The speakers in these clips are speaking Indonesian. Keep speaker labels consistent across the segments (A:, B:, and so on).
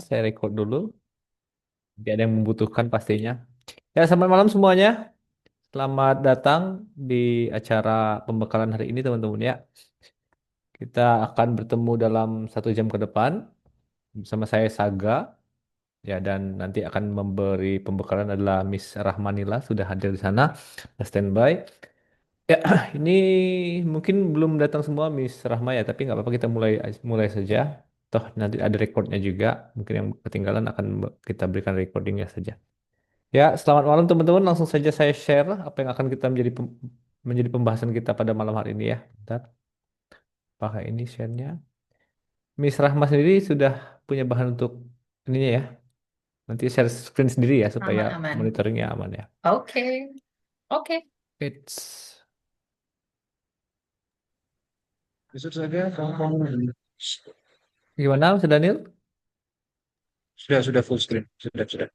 A: Saya record dulu. Tidak ada yang membutuhkan pastinya. Ya, selamat malam semuanya. Selamat datang di acara pembekalan hari ini, teman-teman ya. Kita akan bertemu dalam 1 jam ke depan bersama saya Saga. Ya, dan nanti akan memberi pembekalan adalah Miss Rahmanila sudah hadir di sana, standby. Ya, ini mungkin belum datang semua Miss Rahma ya, tapi nggak apa-apa kita mulai mulai saja. Toh nanti ada recordnya juga. Mungkin yang ketinggalan akan kita berikan recordingnya saja. Ya, selamat malam teman-teman. Langsung saja saya share apa yang akan kita menjadi pembahasan kita pada malam hari ini ya. Bentar, pakai ini share-nya. Miss Rahma sendiri sudah punya bahan untuk ininya ya. Nanti share screen sendiri ya supaya
B: Aman-aman.
A: monitoringnya aman ya.
B: Oke, oke.
A: It's
C: Besok saja kamu
A: gimana, Mas Daniel?
C: sudah full screen, sudah.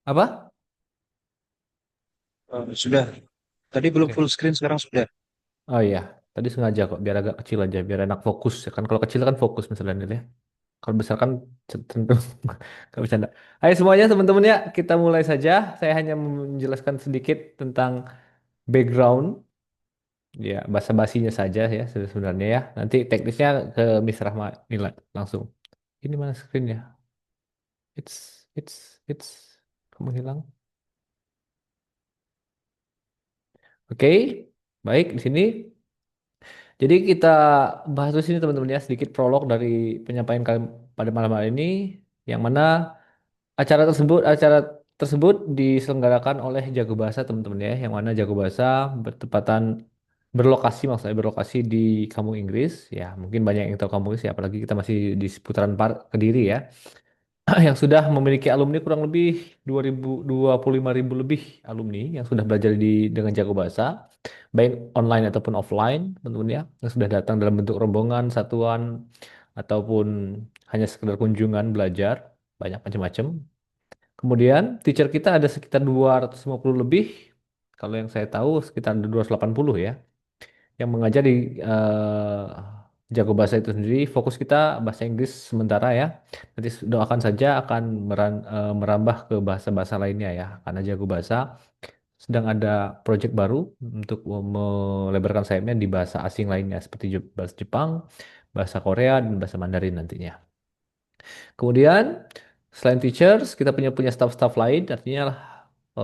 A: Apa?
C: Sudah. Tadi belum
A: Oke.
C: full screen, sekarang sudah.
A: Oh iya, tadi sengaja kok biar agak kecil aja, biar enak fokus ya kan. Kalau kecil kan fokus Mas Daniel ya. Kalau besar kan tentu nggak bercanda. Hai semuanya teman-teman ya, kita mulai saja. Saya hanya menjelaskan sedikit tentang background, ya basa-basinya saja ya sebenarnya ya. Nanti teknisnya ke Miss Rahma nilai langsung. Ini mana screennya? It's kamu hilang. Oke, baik di sini. Jadi kita bahas di sini teman-teman ya sedikit prolog dari penyampaian kami pada malam hari ini, yang mana acara tersebut diselenggarakan oleh Jago Bahasa teman-teman ya, yang mana Jago Bahasa maksudnya berlokasi di Kampung Inggris ya. Mungkin banyak yang tahu Kampung Inggris ya, apalagi kita masih di seputaran Kediri ya. Yang sudah memiliki alumni kurang lebih 25.000 lebih alumni yang sudah belajar dengan Jago Bahasa, baik online ataupun offline, teman-teman ya, yang sudah datang dalam bentuk rombongan, satuan, ataupun hanya sekedar kunjungan belajar, banyak macam-macam. Kemudian teacher kita ada sekitar 250 lebih, kalau yang saya tahu sekitar ada 280 ya, yang mengajar di Jago Bahasa itu sendiri. Fokus kita bahasa Inggris sementara ya. Nanti doakan saja akan merambah ke bahasa-bahasa lainnya ya. Karena Jago Bahasa sedang ada project baru untuk melebarkan sayapnya di bahasa asing lainnya seperti bahasa Jepang, bahasa Korea, dan bahasa Mandarin nantinya. Kemudian selain teachers, kita punya staff-staff lain, artinya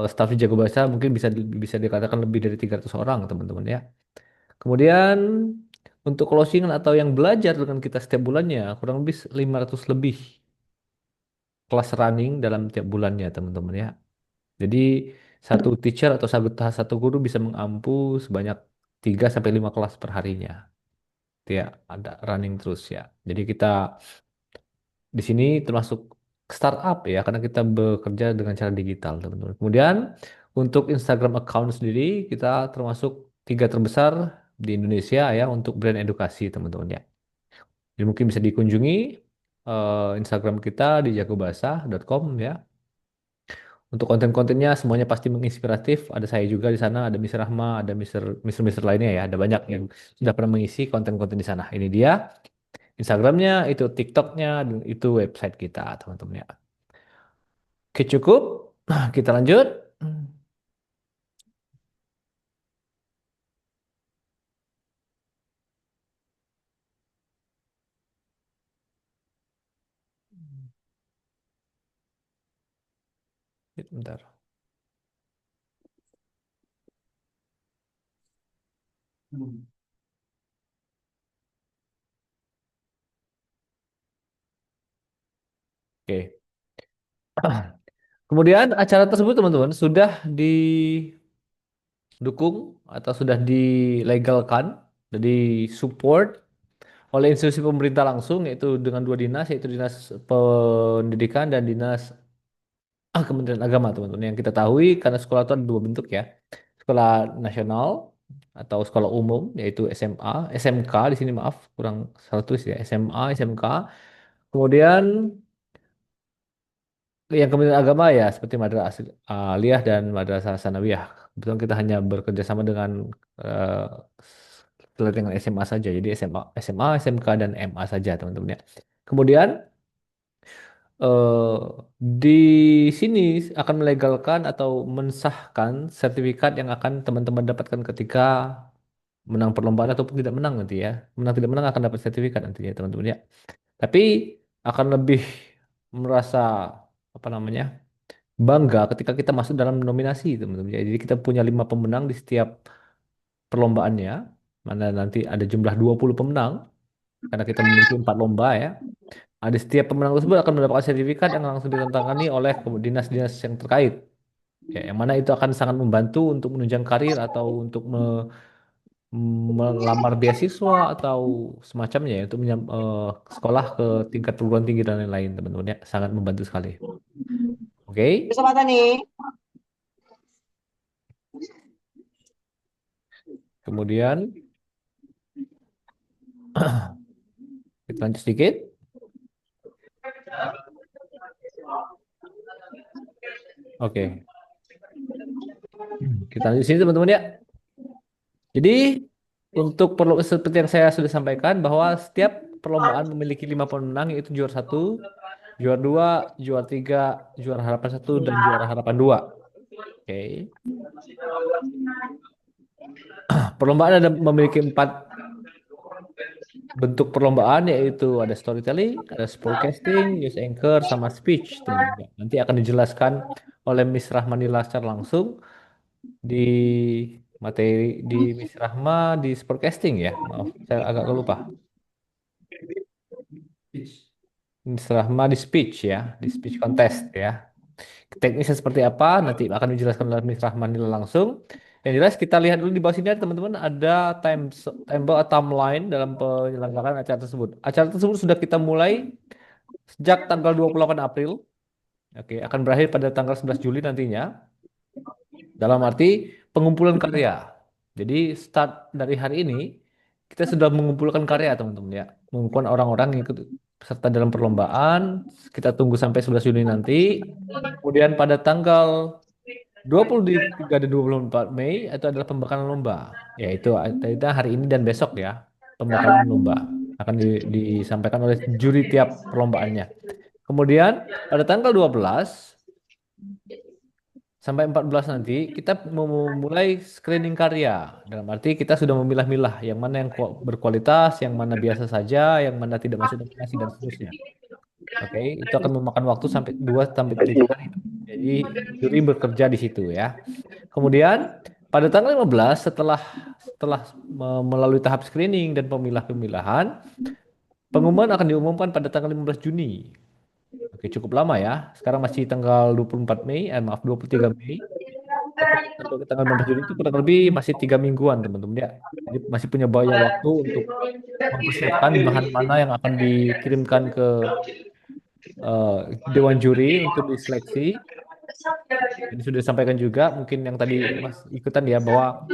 A: staff di Jago Bahasa mungkin bisa bisa dikatakan lebih dari 300 orang, teman-teman ya. Kemudian untuk closing atau yang belajar dengan kita setiap bulannya kurang lebih 500 lebih kelas running dalam tiap bulannya, teman-teman ya. Jadi satu teacher atau satu guru bisa mengampu sebanyak 3 sampai 5 kelas per harinya. Itu ya, ada running terus ya. Jadi kita di sini termasuk startup ya, karena kita bekerja dengan cara digital, teman-teman. Kemudian untuk Instagram account sendiri kita termasuk 3 terbesar di Indonesia ya untuk brand edukasi, teman-teman ya. Jadi mungkin bisa dikunjungi Instagram kita di jagobahasa.com ya. Untuk konten-kontennya semuanya pasti menginspiratif. Ada saya juga di sana, ada Mister Rahma, ada Mister lainnya ya. Ada banyak yang sudah pernah mengisi konten-konten di sana. Ini dia Instagramnya, itu TikToknya, dan itu website kita, teman-teman ya. Oke, cukup. Kita lanjut. Bentar. Oke. Kemudian acara tersebut teman-teman sudah didukung atau sudah dilegalkan, jadi support oleh institusi pemerintah langsung, yaitu dengan 2 dinas, yaitu Dinas Pendidikan dan Dinas Kementerian Agama, teman-teman. Yang kita tahu karena sekolah itu ada 2 bentuk ya. Sekolah nasional atau sekolah umum, yaitu SMA, SMK di sini maaf, kurang salah tulis ya, SMA, SMK. Kemudian yang Kementerian Agama ya seperti Madrasah Aliyah dan Madrasah Sanawiyah. Kebetulan kita hanya bekerja sama dengan eh, dengan SMA saja. Jadi SMA, SMK dan MA saja, teman-teman ya. Kemudian eh, di sini akan melegalkan atau mensahkan sertifikat yang akan teman-teman dapatkan ketika menang perlombaan ataupun tidak menang nanti ya. Menang tidak menang akan dapat sertifikat nantinya teman-teman ya. Tapi akan lebih merasa apa namanya bangga ketika kita masuk dalam nominasi teman-teman. Ya. Jadi kita punya 5 pemenang di setiap perlombaannya. Mana nanti ada jumlah 20 pemenang karena kita memiliki 4 lomba ya. Ada setiap pemenang tersebut akan mendapatkan sertifikat yang langsung ditandatangani oleh dinas-dinas yang terkait. Ya, yang mana itu akan sangat membantu untuk menunjang karir atau untuk melamar beasiswa atau semacamnya ya, untuk sekolah ke tingkat perguruan tinggi dan lain-lain teman-teman ya. Sangat membantu sekali. Oke.
D: Kesempatan nih.
A: Kemudian kita lanjut sedikit. Oke. Kita lanjut sini teman-teman ya. Jadi untuk perlu seperti yang saya sudah sampaikan bahwa setiap perlombaan memiliki 5 pemenang yaitu juara 1, juara 2, juara 3, juara harapan 1 dan juara harapan 2. Oke. Perlombaan ada memiliki 4 bentuk perlombaan yaitu ada storytelling, ada sportcasting, news anchor, sama speech teman-teman. Nanti akan dijelaskan oleh Miss Rahmanila secara langsung di materi di Miss Rahma di sportcasting ya. Maaf, saya agak lupa. Miss Rahma di speech ya, di speech contest ya. Teknisnya seperti apa nanti akan dijelaskan oleh Miss Rahmanila langsung. Yang jelas kita lihat dulu di bawah sini teman-teman ada timeline dalam penyelenggaraan acara tersebut. Acara tersebut sudah kita mulai sejak tanggal 28 April. Oke, akan berakhir pada tanggal 11 Juli nantinya. Dalam arti pengumpulan karya. Jadi start dari hari ini kita sudah mengumpulkan karya teman-teman ya. Mengumpulkan orang-orang yang ikut peserta dalam perlombaan. Kita tunggu sampai 11 Juni nanti. Kemudian pada tanggal 23 dan 24 Mei itu adalah pembekalan lomba. Yaitu itu hari ini dan besok ya. Pembekalan lomba akan disampaikan oleh juri tiap perlombaannya. Kemudian pada tanggal 12 sampai 14 nanti kita memulai screening karya. Dalam arti kita sudah memilah-milah yang mana yang berkualitas, yang mana biasa saja, yang mana tidak masuk nominasi dan seterusnya. Oke, itu akan memakan waktu sampai 2 sampai 3 hari. Jadi juri bekerja di situ ya. Kemudian pada tanggal 15 setelah melalui tahap screening dan pemilah-pemilahan, pengumuman akan diumumkan pada tanggal 15 Juni. Oke, cukup lama ya. Sekarang masih tanggal 24 Mei, maaf 23 Mei. Sampai tanggal 15 Juni itu kurang lebih masih 3 mingguan teman-teman ya. Jadi masih punya banyak waktu untuk mempersiapkan bahan mana yang akan dikirimkan ke Dewan Juri untuk diseleksi. Jadi sudah disampaikan juga mungkin yang tadi Mas ikutan ya bahwa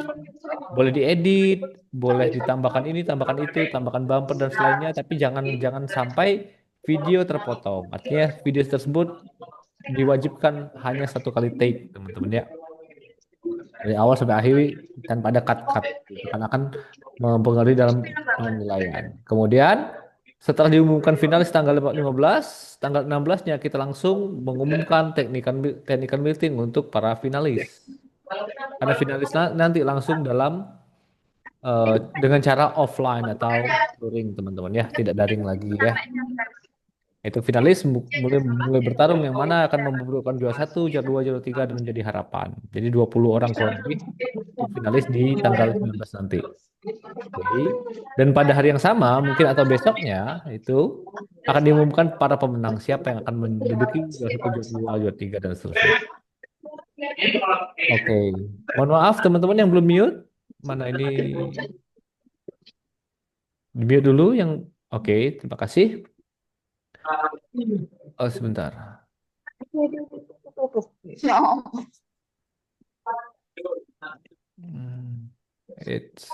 A: boleh diedit, boleh ditambahkan ini, tambahkan itu, tambahkan bumper dan selainnya, tapi jangan sampai video terpotong. Artinya video tersebut diwajibkan hanya 1 kali take, teman-teman ya. Dari awal sampai akhir tanpa ada cut-cut. Itu kan akan mempengaruhi dalam penilaian. Kemudian setelah diumumkan finalis tanggal 15, tanggal 16-nya kita langsung mengumumkan technical meeting untuk para finalis. Karena finalis nanti langsung dalam dengan cara offline atau luring teman-teman ya, tidak daring lagi ya. Itu finalis mulai bertarung yang mana akan memperebutkan juara 1, juara 2, juara 3 dan menjadi harapan. Jadi 20 orang kurang lebih untuk finalis di tanggal 19 nanti. Oke. Dan pada hari yang sama mungkin atau besoknya itu akan diumumkan para pemenang siapa yang akan menduduki juara 1, juara 2, juara 3 dan seterusnya. Oke. Mohon maaf teman-teman yang belum mute. Mana ini? Di mute dulu yang oke, terima kasih. Oh, sebentar. It's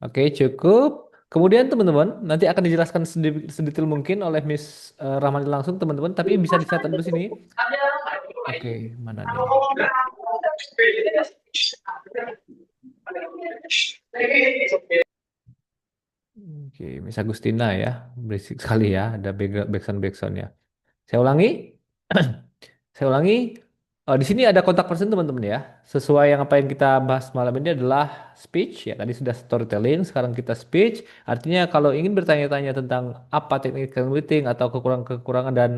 A: Oke, cukup. Kemudian teman-teman, nanti akan dijelaskan sedetail mungkin oleh Miss Rahmani langsung teman-teman, tapi bisa dicatat dulu sini. Oke, mana nih? Oke, Miss Agustina ya. Berisik sekali ya, ada backsound ya. Saya ulangi. Saya ulangi. Di sini ada kontak person teman-teman ya. Sesuai yang apa yang kita bahas malam ini adalah speech ya. Tadi sudah storytelling, sekarang kita speech. Artinya kalau ingin bertanya-tanya tentang apa teknik meeting atau kekurangan-kekurangan dan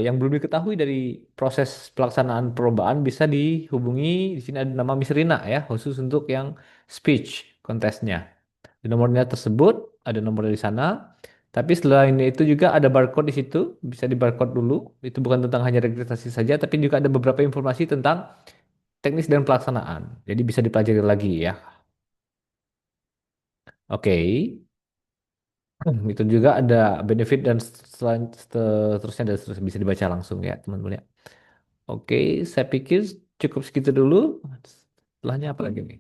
A: yang belum diketahui dari proses pelaksanaan perlombaan bisa dihubungi. Di sini ada nama Miss Rina ya, khusus untuk yang speech kontesnya. Di nomornya tersebut ada nomornya di sana. Tapi selain itu juga ada barcode di situ, bisa di barcode dulu. Itu bukan tentang hanya registrasi saja, tapi juga ada beberapa informasi tentang teknis dan pelaksanaan. Jadi bisa dipelajari lagi ya. Oke. Itu juga ada benefit dan seterusnya dan seterusnya bisa dibaca langsung ya teman-teman ya. Oke, saya pikir cukup segitu dulu. Setelahnya apa lagi nih?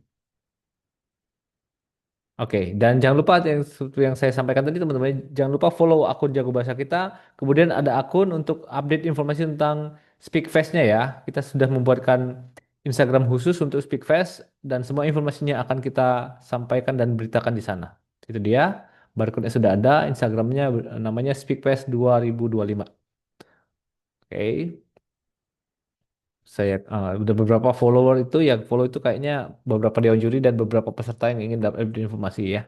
A: Oke, dan jangan lupa yang seperti yang saya sampaikan tadi teman-teman, jangan lupa follow akun Jago Bahasa kita. Kemudian ada akun untuk update informasi tentang Speakfest-nya ya. Kita sudah membuatkan Instagram khusus untuk Speakfest dan semua informasinya akan kita sampaikan dan beritakan di sana. Itu dia, barcode-nya sudah ada, Instagramnya namanya Speakfest 2025. Oke, saya udah beberapa follower itu yang follow itu kayaknya beberapa dewan juri dan beberapa peserta yang ingin dapat informasi ya.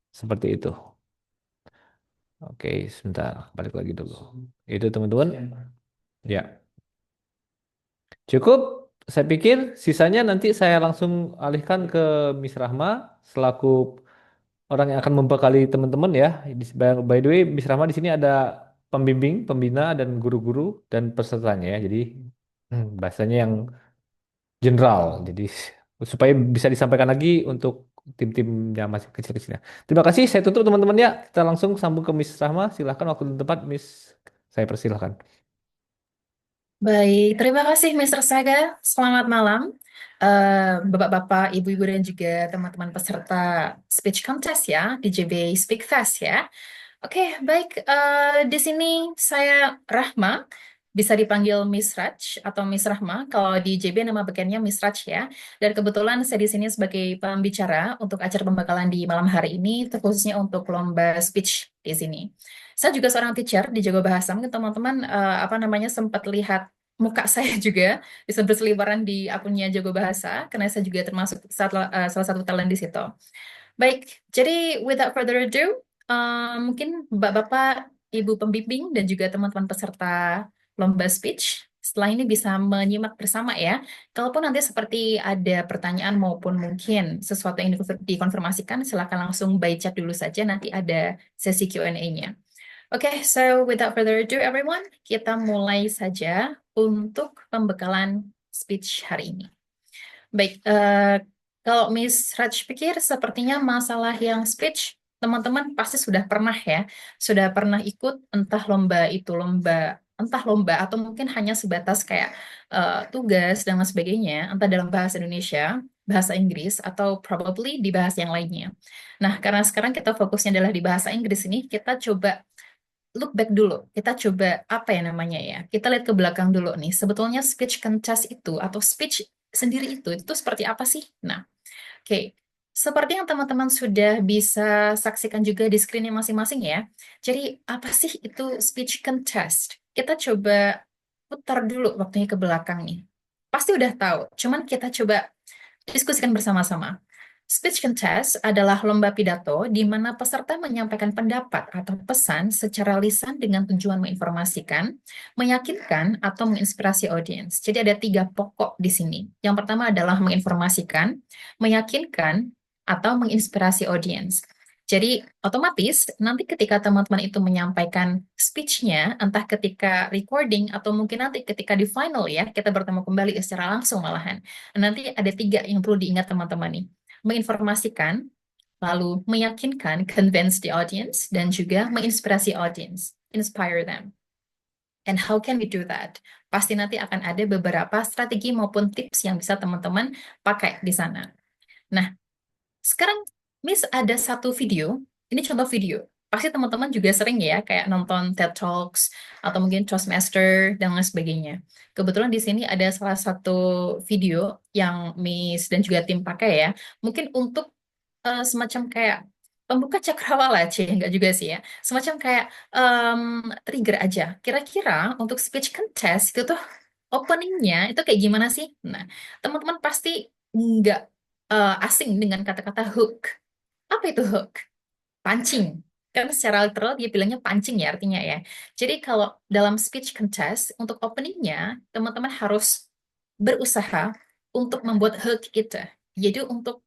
A: Seperti itu. Oke, sebentar, balik lagi dulu. Itu teman-teman. Ya, cukup. Saya pikir sisanya nanti saya langsung alihkan ke Miss Rahma selaku orang yang akan membekali teman-teman ya. By the way, Miss Rahma di sini ada pembimbing, pembina dan guru-guru dan pesertanya ya. Jadi bahasanya yang general. Jadi supaya bisa disampaikan lagi untuk tim-tim yang masih kecil-kecilnya. Terima kasih. Saya tutup teman-teman ya. Kita langsung sambung ke Miss Rahma. Silahkan waktu dan tempat Miss. Saya persilahkan.
B: Baik, terima kasih Mr. Saga. Selamat malam, Bapak-bapak, Ibu-ibu, dan juga teman-teman peserta speech contest ya di JB Speak Fest ya. Oke, baik. Di sini saya Rahma, bisa dipanggil Miss Raj atau Miss Rahma. Kalau di JB nama bekennya Miss Raj ya. Dan kebetulan saya di sini sebagai pembicara untuk acara pembekalan di malam hari ini, terkhususnya untuk lomba speech di sini. Saya juga seorang teacher di Jago Bahasa. Mungkin teman-teman apa namanya sempat lihat muka saya juga di berseliweran di akunnya Jago Bahasa, karena saya juga termasuk salah satu talent di situ. Baik, jadi without further ado, mungkin Bapak-Bapak, Ibu pembimbing, dan juga teman-teman peserta lomba speech, setelah ini bisa menyimak bersama ya. Kalaupun nanti seperti ada pertanyaan maupun mungkin sesuatu yang dikonfirmasikan, silakan langsung by chat dulu saja, nanti ada sesi Q&A-nya. Oke, so without further ado everyone, kita mulai saja untuk pembekalan speech hari ini. Baik, kalau Miss Raj pikir sepertinya masalah yang speech, teman-teman pasti sudah pernah ya, sudah pernah ikut entah lomba itu entah lomba atau mungkin hanya sebatas kayak tugas dan lain sebagainya, entah dalam bahasa Indonesia, bahasa Inggris, atau probably di bahasa yang lainnya. Nah, karena sekarang kita fokusnya adalah di bahasa Inggris ini, kita coba look back dulu. Kita coba apa ya namanya ya? Kita lihat ke belakang dulu nih. Sebetulnya speech contest itu atau speech sendiri itu seperti apa sih? Nah, oke. Seperti yang teman-teman sudah bisa saksikan juga di screen masing-masing ya. Jadi, apa sih itu speech contest? Kita coba putar dulu waktunya ke belakang nih. Pasti udah tahu, cuman kita coba diskusikan bersama-sama. Speech contest adalah lomba pidato di mana peserta menyampaikan pendapat atau pesan secara lisan dengan tujuan menginformasikan, meyakinkan, atau menginspirasi audiens. Jadi ada 3 pokok di sini. Yang pertama adalah menginformasikan, meyakinkan, atau menginspirasi audiens. Jadi otomatis nanti ketika teman-teman itu menyampaikan speech-nya, entah ketika recording atau mungkin nanti ketika di final ya, kita bertemu kembali secara langsung malahan. Nanti ada 3 yang perlu diingat teman-teman nih. Menginformasikan, lalu meyakinkan, convince the audience, dan juga menginspirasi audience, inspire them. And how can we do that? Pasti nanti akan ada beberapa strategi maupun tips yang bisa teman-teman pakai di sana. Nah, sekarang Miss ada satu video, ini contoh video. Pasti teman-teman juga sering ya kayak nonton TED Talks atau mungkin Toastmaster dan lain sebagainya. Kebetulan di sini ada salah satu video yang Miss dan juga tim pakai ya. Mungkin untuk semacam kayak pembuka cakrawala, enggak juga sih ya. Semacam kayak trigger aja. Kira-kira untuk speech contest itu tuh openingnya itu kayak gimana sih? Nah, teman-teman pasti nggak asing dengan kata-kata hook. Apa itu hook? Pancing. Kan secara literal dia bilangnya pancing ya artinya ya. Jadi kalau dalam speech contest, untuk openingnya, teman-teman harus berusaha untuk membuat hook itu. Jadi untuk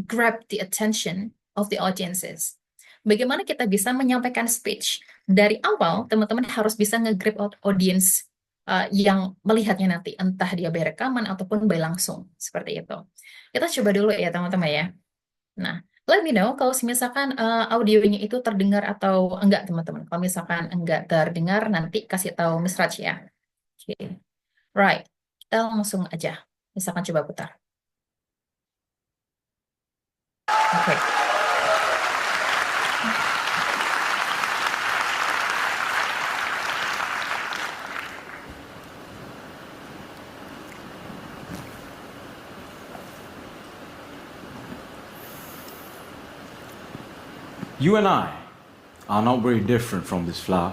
B: grab the attention of the audiences. Bagaimana kita bisa menyampaikan speech? Dari awal, teman-teman harus bisa nge-grab audience yang melihatnya nanti, entah dia by rekaman ataupun by langsung, seperti itu. Kita coba dulu ya teman-teman ya. Nah, let me know kalau misalkan audionya itu terdengar atau enggak teman-teman. Kalau misalkan enggak terdengar, nanti kasih tahu Miss Raj ya. Oke. Right, kita langsung aja. Misalkan coba putar. Oke.
D: You and I are not very different from this flower.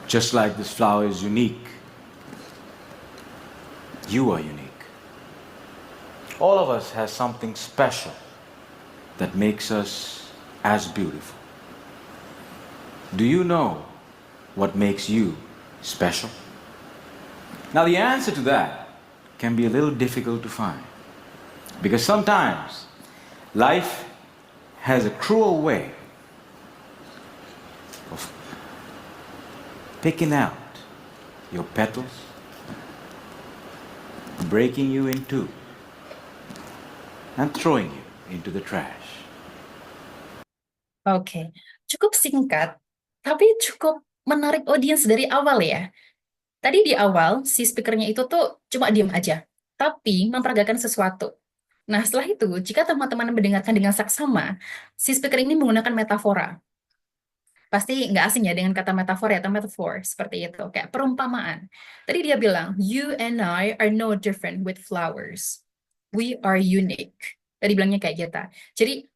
D: Just like this flower is unique, you are unique. All of us has something special that makes us as beautiful. Do you know what makes you special? Now the answer to that can be a little difficult to find, because sometimes life has a cruel way of picking out your petals, breaking you in two, and throwing you into the trash.
B: Oke, cukup singkat, tapi cukup menarik audiens dari awal ya. Tadi di awal, si speakernya itu tuh cuma diam aja, tapi memperagakan sesuatu. Nah, setelah itu, jika teman-teman mendengarkan dengan saksama, si speaker ini menggunakan metafora. Pasti nggak asing ya dengan kata metafora atau metaphor, seperti itu, kayak perumpamaan. Tadi dia bilang, you and I are no different with flowers. We are unique. Tadi bilangnya kayak gitu. Jadi,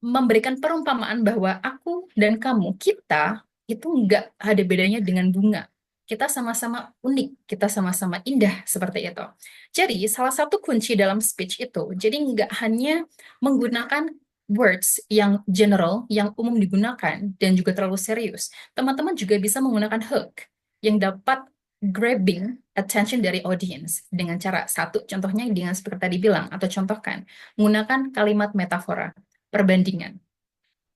B: memberikan perumpamaan bahwa aku dan kamu, kita, itu nggak ada bedanya dengan bunga. Kita sama-sama unik, kita sama-sama indah, seperti itu. Jadi, salah satu kunci dalam speech itu, jadi nggak hanya menggunakan words yang general, yang umum digunakan, dan juga terlalu serius. Teman-teman juga bisa menggunakan hook, yang dapat grabbing attention dari audience, dengan cara satu, contohnya dengan seperti tadi bilang, atau contohkan, menggunakan kalimat metafora, perbandingan.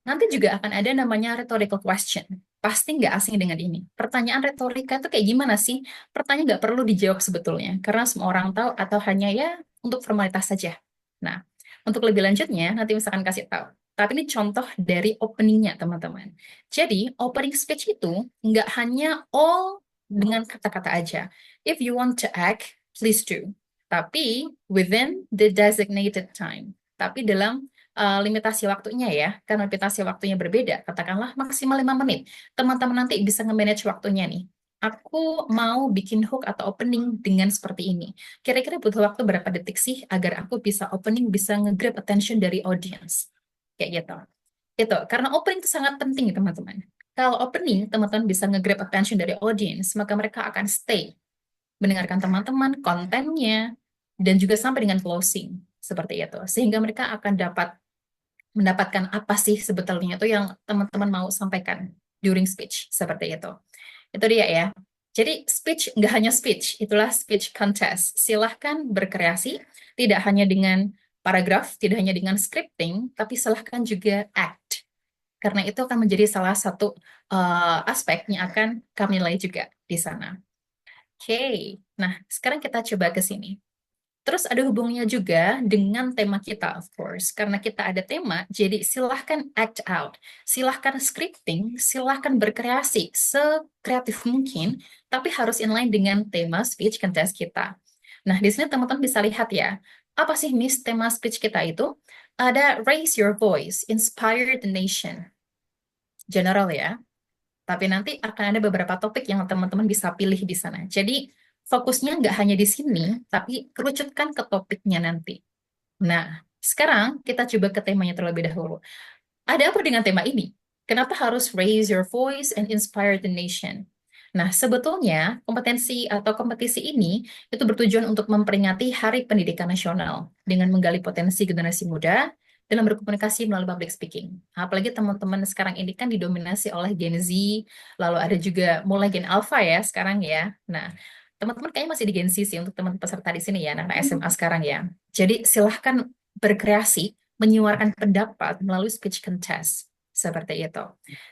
B: Nanti juga akan ada namanya rhetorical question. Pasti nggak asing dengan ini. Pertanyaan retorika itu kayak gimana sih? Pertanyaan nggak perlu dijawab sebetulnya, karena semua orang tahu atau hanya ya untuk formalitas saja. Nah, untuk lebih lanjutnya, nanti misalkan kasih tahu. Tapi ini contoh dari openingnya, teman-teman. Jadi, opening speech itu nggak hanya all dengan kata-kata aja. If you want to act, please do. Tapi, within the designated time. Tapi dalam limitasi waktunya ya, karena limitasi waktunya berbeda, katakanlah maksimal 5 menit. Teman-teman nanti bisa nge-manage waktunya nih. Aku mau bikin hook atau opening dengan seperti ini. Kira-kira butuh waktu berapa detik sih agar aku bisa opening, bisa nge-grab attention dari audience. Kayak gitu. Itu, karena opening itu sangat penting teman-teman. Kalau opening, teman-teman bisa nge-grab attention dari audience, maka mereka akan stay mendengarkan teman-teman, kontennya, dan juga sampai dengan closing. Seperti itu. Sehingga mereka akan mendapatkan apa sih sebetulnya itu yang teman-teman mau sampaikan during speech, seperti itu. Itu dia ya. Jadi speech nggak hanya speech, itulah speech contest. Silahkan berkreasi, tidak hanya dengan paragraf, tidak hanya dengan scripting, tapi silahkan juga act. Karena itu akan menjadi salah satu aspek yang akan kami nilai juga di sana. Oke, nah sekarang kita coba ke sini. Terus ada hubungannya juga dengan tema kita, of course. Karena kita ada tema, jadi silahkan act out. Silahkan scripting, silahkan berkreasi sekreatif mungkin, tapi harus inline dengan tema speech contest kita. Nah, di sini teman-teman bisa lihat ya, apa sih Miss tema speech kita itu? Ada raise your voice, inspire the nation. General ya. Tapi nanti akan ada beberapa topik yang teman-teman bisa pilih di sana. Jadi, fokusnya nggak hanya di sini, tapi kerucutkan ke topiknya nanti. Nah, Sekarang kita coba ke temanya terlebih dahulu. Ada apa dengan tema ini? Kenapa harus raise your voice and inspire the nation? Nah, sebetulnya kompetensi atau kompetisi ini itu bertujuan untuk memperingati Hari Pendidikan Nasional dengan menggali potensi generasi muda dalam berkomunikasi melalui public speaking. Apalagi teman-teman sekarang ini kan didominasi oleh Gen Z, lalu ada juga mulai Gen Alpha ya sekarang ya. Nah, teman-teman kayaknya masih di Gen Z sih untuk teman peserta di sini ya, anak SMA sekarang ya. Jadi silahkan berkreasi, menyuarakan pendapat melalui speech contest. Seperti itu.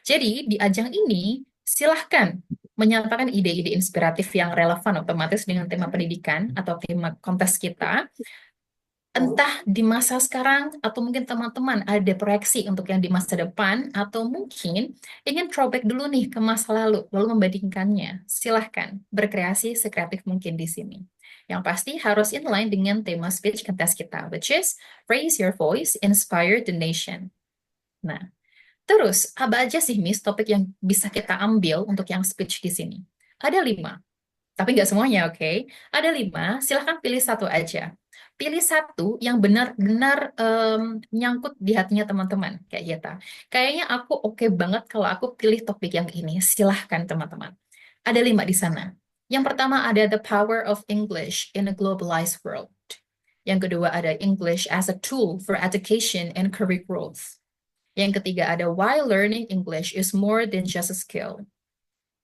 B: Jadi di ajang ini, silahkan menyampaikan ide-ide inspiratif yang relevan otomatis dengan tema pendidikan atau tema kontes kita, entah di masa sekarang atau mungkin teman-teman ada proyeksi untuk yang di masa depan atau mungkin ingin throwback dulu nih ke masa lalu membandingkannya. Silahkan berkreasi sekreatif mungkin di sini. Yang pasti harus inline dengan tema speech contest kita, which is raise your voice, inspire the nation. Nah, terus apa aja sih Miss topik yang bisa kita ambil untuk yang speech di sini? Ada 5. Tapi nggak semuanya, oke? Ada 5, silahkan pilih satu aja. Pilih satu yang benar-benar nyangkut di hatinya teman-teman, kayak kita. Kayaknya aku oke banget kalau aku pilih topik yang ini. Silahkan teman-teman. Ada 5 di sana. Yang pertama ada The Power of English in a Globalized World. Yang kedua ada English as a Tool for Education and Career Growth. Yang ketiga ada Why Learning English is More Than Just a Skill.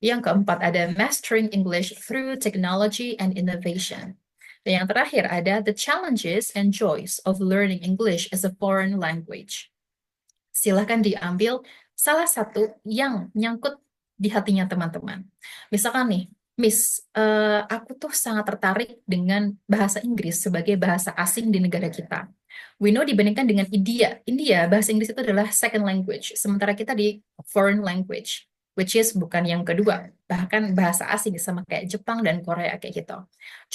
B: Yang keempat ada Mastering English Through Technology and Innovation. Dan yang terakhir ada The Challenges and Joys of Learning English as a Foreign Language. Silahkan diambil salah satu yang nyangkut di hatinya teman-teman. Misalkan nih, Miss, aku tuh sangat tertarik dengan bahasa Inggris sebagai bahasa asing di negara kita. We know dibandingkan dengan India bahasa Inggris itu adalah second language, sementara kita di foreign language, which is bukan yang kedua, bahkan bahasa asing sama kayak Jepang dan Korea kayak gitu.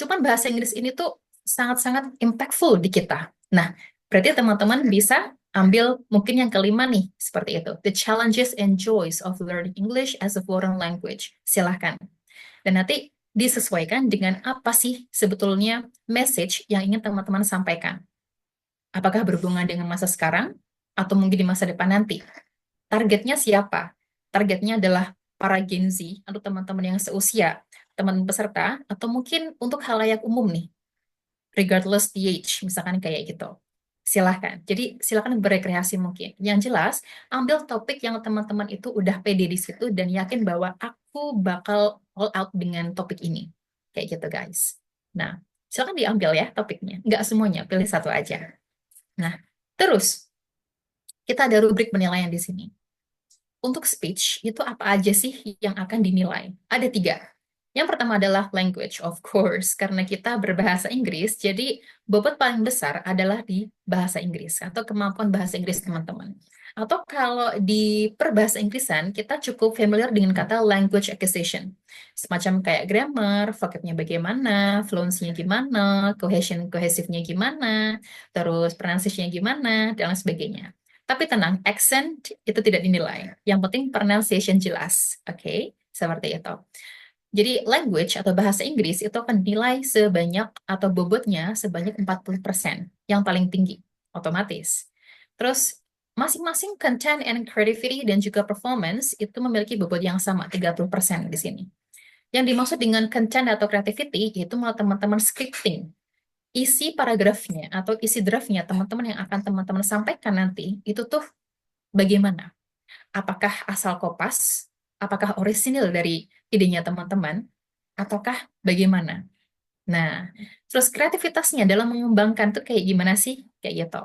B: Cuman bahasa Inggris ini tuh sangat-sangat impactful di kita. Nah, berarti teman-teman bisa ambil mungkin yang kelima nih, seperti itu. The challenges and joys of learning English as a foreign language. Silahkan. Dan nanti disesuaikan dengan apa sih sebetulnya message yang ingin teman-teman sampaikan. Apakah berhubungan dengan masa sekarang atau mungkin di masa depan nanti? Targetnya siapa? Targetnya adalah para Gen Z atau teman-teman yang seusia, teman peserta, atau mungkin untuk halayak umum nih, regardless the age, misalkan kayak gitu. Silahkan. Jadi silahkan berekreasi mungkin. Yang jelas, ambil topik yang teman-teman itu udah pede di situ dan yakin bahwa aku bakal all out dengan topik ini. Kayak gitu guys. Nah, silahkan diambil ya topiknya. Nggak semuanya, pilih satu aja. Nah, terus kita ada rubrik penilaian di sini. Untuk speech, itu apa aja sih yang akan dinilai? Ada 3. Yang pertama adalah language, of course. Karena kita berbahasa Inggris, jadi bobot paling besar adalah di bahasa Inggris, atau kemampuan bahasa Inggris teman-teman. Atau kalau di perbahasa Inggrisan, kita cukup familiar dengan kata language acquisition. Semacam kayak grammar, vocabnya bagaimana, fluency-nya gimana, cohesivenya gimana, terus pronunciation-nya gimana, dan lain sebagainya. Tapi tenang, accent itu tidak dinilai. Yang penting pronunciation jelas. Oke, seperti itu. Jadi language atau bahasa Inggris itu akan dinilai sebanyak atau bobotnya sebanyak 40%, yang paling tinggi, otomatis. Terus masing-masing content and creativity dan juga performance itu memiliki bobot yang sama, 30% di sini. Yang dimaksud dengan content atau creativity yaitu malah teman-teman scripting. Isi paragrafnya atau isi draftnya teman-teman yang akan teman-teman sampaikan nanti itu tuh bagaimana? Apakah asal kopas? Apakah orisinil dari idenya teman-teman? Ataukah bagaimana? Nah, terus kreativitasnya dalam mengembangkan tuh kayak gimana sih? Kayak gitu.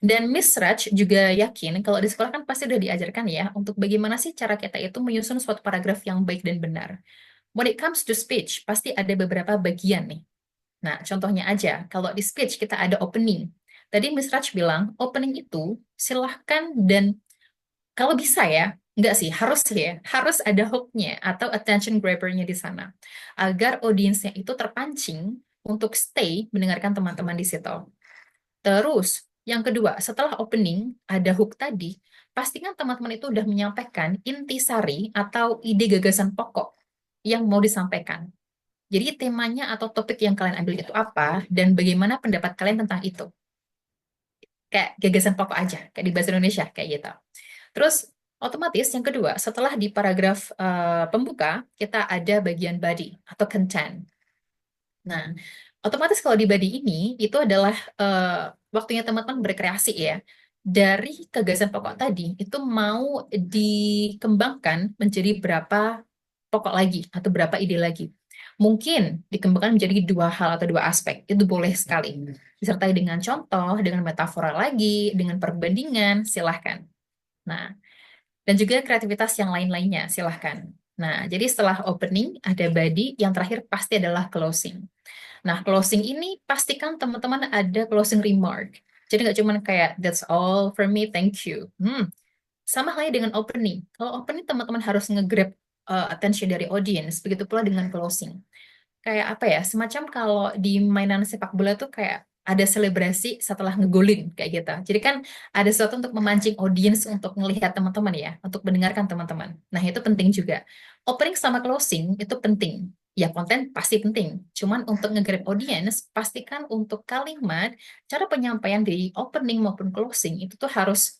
B: Dan Miss Raj juga yakin kalau di sekolah kan pasti udah diajarkan ya untuk bagaimana sih cara kita itu menyusun suatu paragraf yang baik dan benar. When it comes to speech, pasti ada beberapa bagian nih. Nah, contohnya aja, kalau di speech kita ada opening. Tadi Miss Raj bilang, opening itu silahkan dan kalau bisa ya, enggak sih, harus ada hook-nya atau attention grabber-nya di sana. Agar audiensnya itu terpancing untuk stay mendengarkan teman-teman di situ. Terus, yang kedua, setelah opening, ada hook tadi, pastikan teman-teman itu udah menyampaikan intisari atau ide gagasan pokok yang mau disampaikan. Jadi temanya atau topik yang kalian ambil itu apa, dan bagaimana pendapat kalian tentang itu. kayak gagasan pokok aja, kayak di bahasa Indonesia, kayak gitu. Terus otomatis yang kedua, setelah di paragraf pembuka, kita ada bagian body atau content. Nah, otomatis kalau di body ini, itu adalah waktunya teman-teman berkreasi ya. Dari gagasan pokok tadi, itu mau dikembangkan menjadi berapa pokok lagi, atau berapa ide lagi. Mungkin dikembangkan menjadi dua hal atau dua aspek, itu boleh sekali. Disertai dengan contoh, dengan metafora lagi, dengan perbandingan, silahkan. Nah, dan juga kreativitas yang lain-lainnya, silahkan. Nah, jadi setelah opening, ada body, yang terakhir pasti adalah closing. Nah, closing ini pastikan teman-teman ada closing remark. Jadi nggak cuma kayak, that's all for me, thank you. Sama halnya dengan opening. Kalau opening, teman-teman harus nge-grab attention dari audience, begitu pula dengan closing. Kayak apa ya, semacam kalau di mainan sepak bola tuh kayak ada selebrasi setelah ngegolin kayak gitu. Jadi kan ada sesuatu untuk memancing audience untuk melihat teman-teman ya, untuk mendengarkan teman-teman. Nah, itu penting juga. Opening sama closing itu penting. Ya, konten pasti penting. Cuman untuk nge-grab audience, pastikan untuk kalimat, cara penyampaian di opening maupun closing itu tuh harus,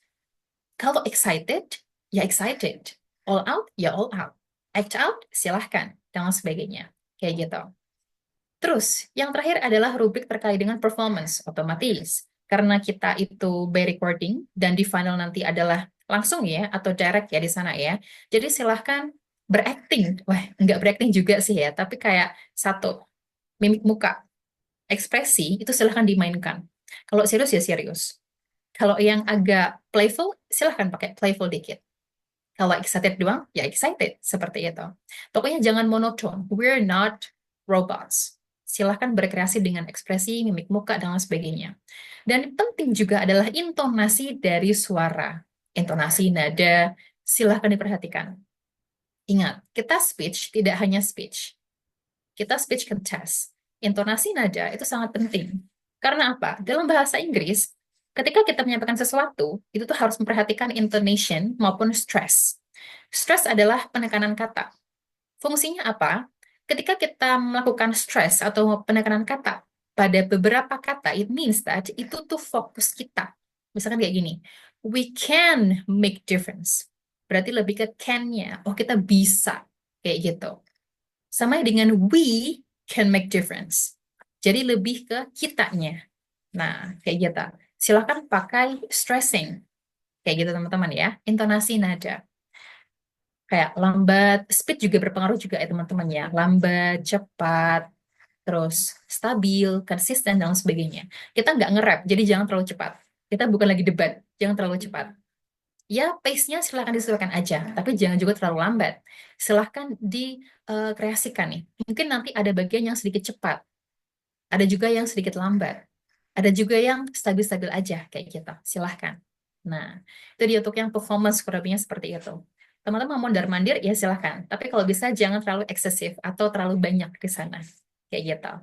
B: kalau excited, ya excited. All out, ya all out. Act out, silahkan. Dan lain sebagainya. Kayak gitu. Terus, yang terakhir adalah rubrik terkait dengan performance, otomatis. Karena kita itu by recording, dan di final nanti adalah langsung ya, atau direct ya di sana ya. Jadi silahkan berakting. Wah, nggak berakting juga sih ya, tapi kayak satu, mimik muka, ekspresi, itu silahkan dimainkan. Kalau serius ya serius. Kalau yang agak playful, silahkan pakai playful dikit. Kalau excited doang, ya excited. Seperti itu. Pokoknya jangan monoton. We're not robots. Silahkan berkreasi dengan ekspresi, mimik muka, dan lain sebagainya. Dan penting juga adalah intonasi dari suara. Intonasi, nada, silahkan diperhatikan. Ingat, kita speech tidak hanya speech. Kita speech contest. Intonasi nada itu sangat penting. Karena apa? Dalam bahasa Inggris, ketika kita menyampaikan sesuatu, itu tuh harus memperhatikan intonation maupun stress. Stress adalah penekanan kata. Fungsinya apa? Ketika kita melakukan stress atau penekanan kata pada beberapa kata, it means that itu tuh fokus kita. Misalkan kayak gini, we can make difference. Berarti lebih ke can-nya. Oh, kita bisa. Kayak gitu. Sama dengan we can make difference. Jadi lebih ke kitanya. Nah, kayak gitu. Silakan pakai stressing. Kayak gitu teman-teman ya. Intonasi nada. Kayak lambat, speed juga berpengaruh juga ya teman-teman ya. Lambat, cepat, terus stabil, konsisten, dan lain sebagainya. Kita nggak nge-rap, jadi jangan terlalu cepat. Kita bukan lagi debat, jangan terlalu cepat. Ya, pace-nya silahkan disesuaikan aja, tapi jangan juga terlalu lambat. Silahkan dikreasikan nih. Mungkin nanti ada bagian yang sedikit cepat, ada juga yang sedikit lambat, ada juga yang stabil-stabil aja, kayak gitu. Silahkan. Nah, itu dia untuk yang performance, kurang lebihnya seperti itu. Teman-teman mau mondar-mandir, ya silahkan. Tapi kalau bisa jangan terlalu eksesif atau terlalu banyak di sana. Kayak gitu.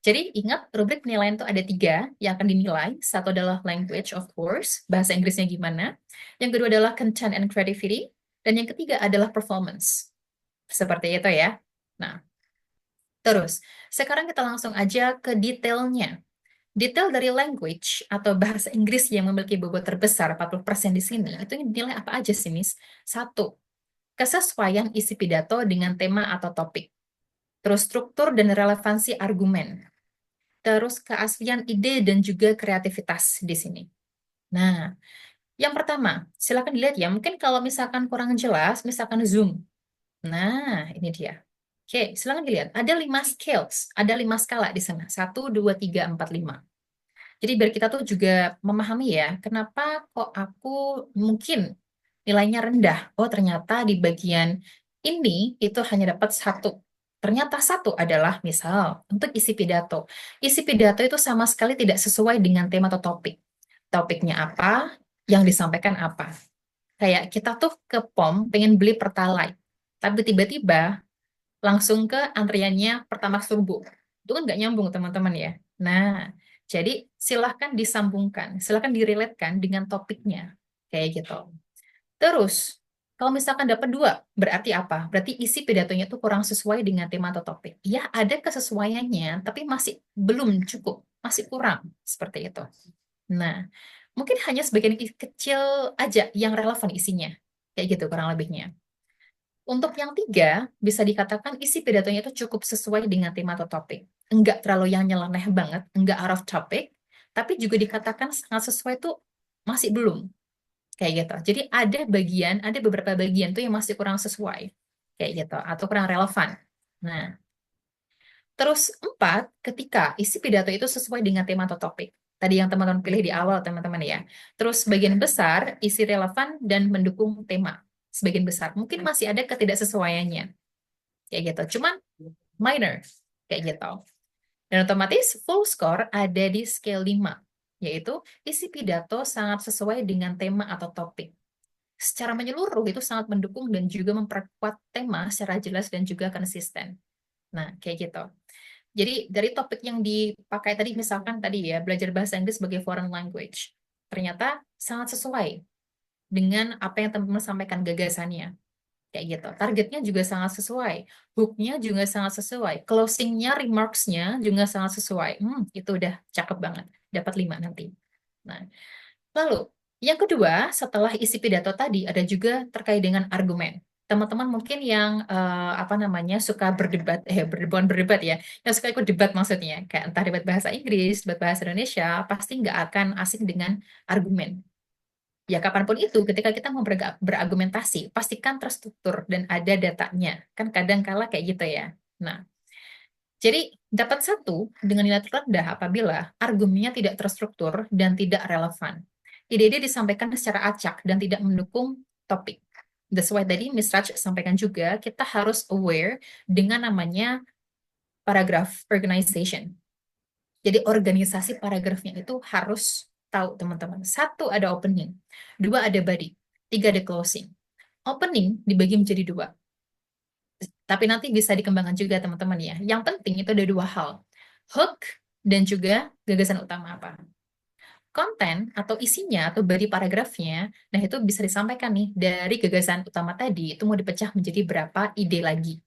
B: Jadi ingat, rubrik penilaian itu ada 3 yang akan dinilai. Satu adalah language, of course, bahasa Inggrisnya gimana. Yang kedua adalah content and creativity. Dan yang ketiga adalah performance. Seperti itu ya. Nah, terus, sekarang kita langsung aja ke detailnya. Detail dari language atau bahasa Inggris yang memiliki bobot terbesar 40% di sini, itu dinilai apa aja sih, Miss? Satu, kesesuaian isi pidato dengan tema atau topik. Terus struktur dan relevansi argumen. Terus keaslian ide dan juga kreativitas di sini. Nah, yang pertama, silakan dilihat ya. Mungkin kalau misalkan kurang jelas, misalkan zoom. Nah, ini dia. Oke, silakan dilihat. Ada 5 scales, ada 5 skala di sana. 1, 2, 3, 4, 5. Jadi biar kita tuh juga memahami ya, kenapa kok aku mungkin nilainya rendah. Oh, ternyata di bagian ini itu hanya dapat 1. Ternyata 1 adalah misal untuk isi pidato. Isi pidato itu sama sekali tidak sesuai dengan tema atau topik. Topiknya apa, yang disampaikan apa. Kayak kita tuh ke POM pengen beli Pertalite, tapi tiba-tiba langsung ke antriannya Pertamax Turbo. Itu kan nggak nyambung teman-teman ya. Nah, jadi silahkan disambungkan, silahkan direlatekan dengan topiknya. Kayak gitu. Terus, kalau misalkan dapat 2, berarti apa? Berarti isi pidatonya itu kurang sesuai dengan tema atau topik. Ya, ada kesesuaiannya, tapi masih belum cukup, masih kurang. Seperti itu. Nah, Mungkin hanya sebagian kecil aja yang relevan isinya. Kayak gitu kurang lebihnya. Untuk yang tiga, bisa dikatakan isi pidatonya itu cukup sesuai dengan tema atau topik. Enggak terlalu yang nyeleneh banget, enggak out of topic, tapi juga dikatakan sangat sesuai itu masih belum. Kayak gitu. Jadi ada beberapa bagian tuh yang masih kurang sesuai. Kayak gitu, atau kurang relevan. Nah, terus empat, ketika isi pidato itu sesuai dengan tema atau topik. Tadi yang teman-teman pilih di awal, teman-teman ya. Terus sebagian besar isi relevan dan mendukung tema. Sebagian besar. Mungkin masih ada ketidaksesuaiannya. Kayak gitu. Cuman minor. Kayak gitu. Dan otomatis full score ada di scale 5. Yaitu isi pidato sangat sesuai dengan tema atau topik. Secara menyeluruh itu sangat mendukung dan juga memperkuat tema secara jelas dan juga konsisten. Nah, kayak gitu. Jadi dari topik yang dipakai tadi, misalkan tadi ya, belajar bahasa Inggris sebagai foreign language, ternyata sangat sesuai dengan apa yang teman-teman sampaikan gagasannya. Kayak gitu. Targetnya juga sangat sesuai. Hook-nya juga sangat sesuai. Closing-nya, remarks-nya juga sangat sesuai. Itu udah cakep banget. Dapat 5 nanti. Nah, lalu, yang kedua, setelah isi pidato tadi, ada juga terkait dengan argumen. Teman-teman mungkin yang apa namanya suka berdebat, bukan berdebat ya, yang suka ikut debat maksudnya, kayak entah debat bahasa Inggris, debat bahasa Indonesia, pasti nggak akan asing dengan argumen. Ya, kapanpun itu, ketika kita mau berargumentasi, pastikan terstruktur dan ada datanya. Kan kadang kala kayak gitu ya. Nah, jadi dapat 1 dengan nilai terendah apabila argumennya tidak terstruktur dan tidak relevan. Ide-ide disampaikan secara acak dan tidak mendukung topik. That's why tadi Miss Raj sampaikan juga, kita harus aware dengan namanya paragraph organization. Jadi organisasi paragrafnya itu harus tahu teman-teman. 1 ada opening, 2 ada body, 3 ada closing. Opening dibagi menjadi 2. Tapi nanti bisa dikembangkan juga teman-teman ya. Yang penting itu ada 2 hal. Hook dan juga gagasan utama apa. Konten atau isinya atau body paragrafnya, nah itu bisa disampaikan nih dari gagasan utama tadi, itu mau dipecah menjadi berapa ide lagi.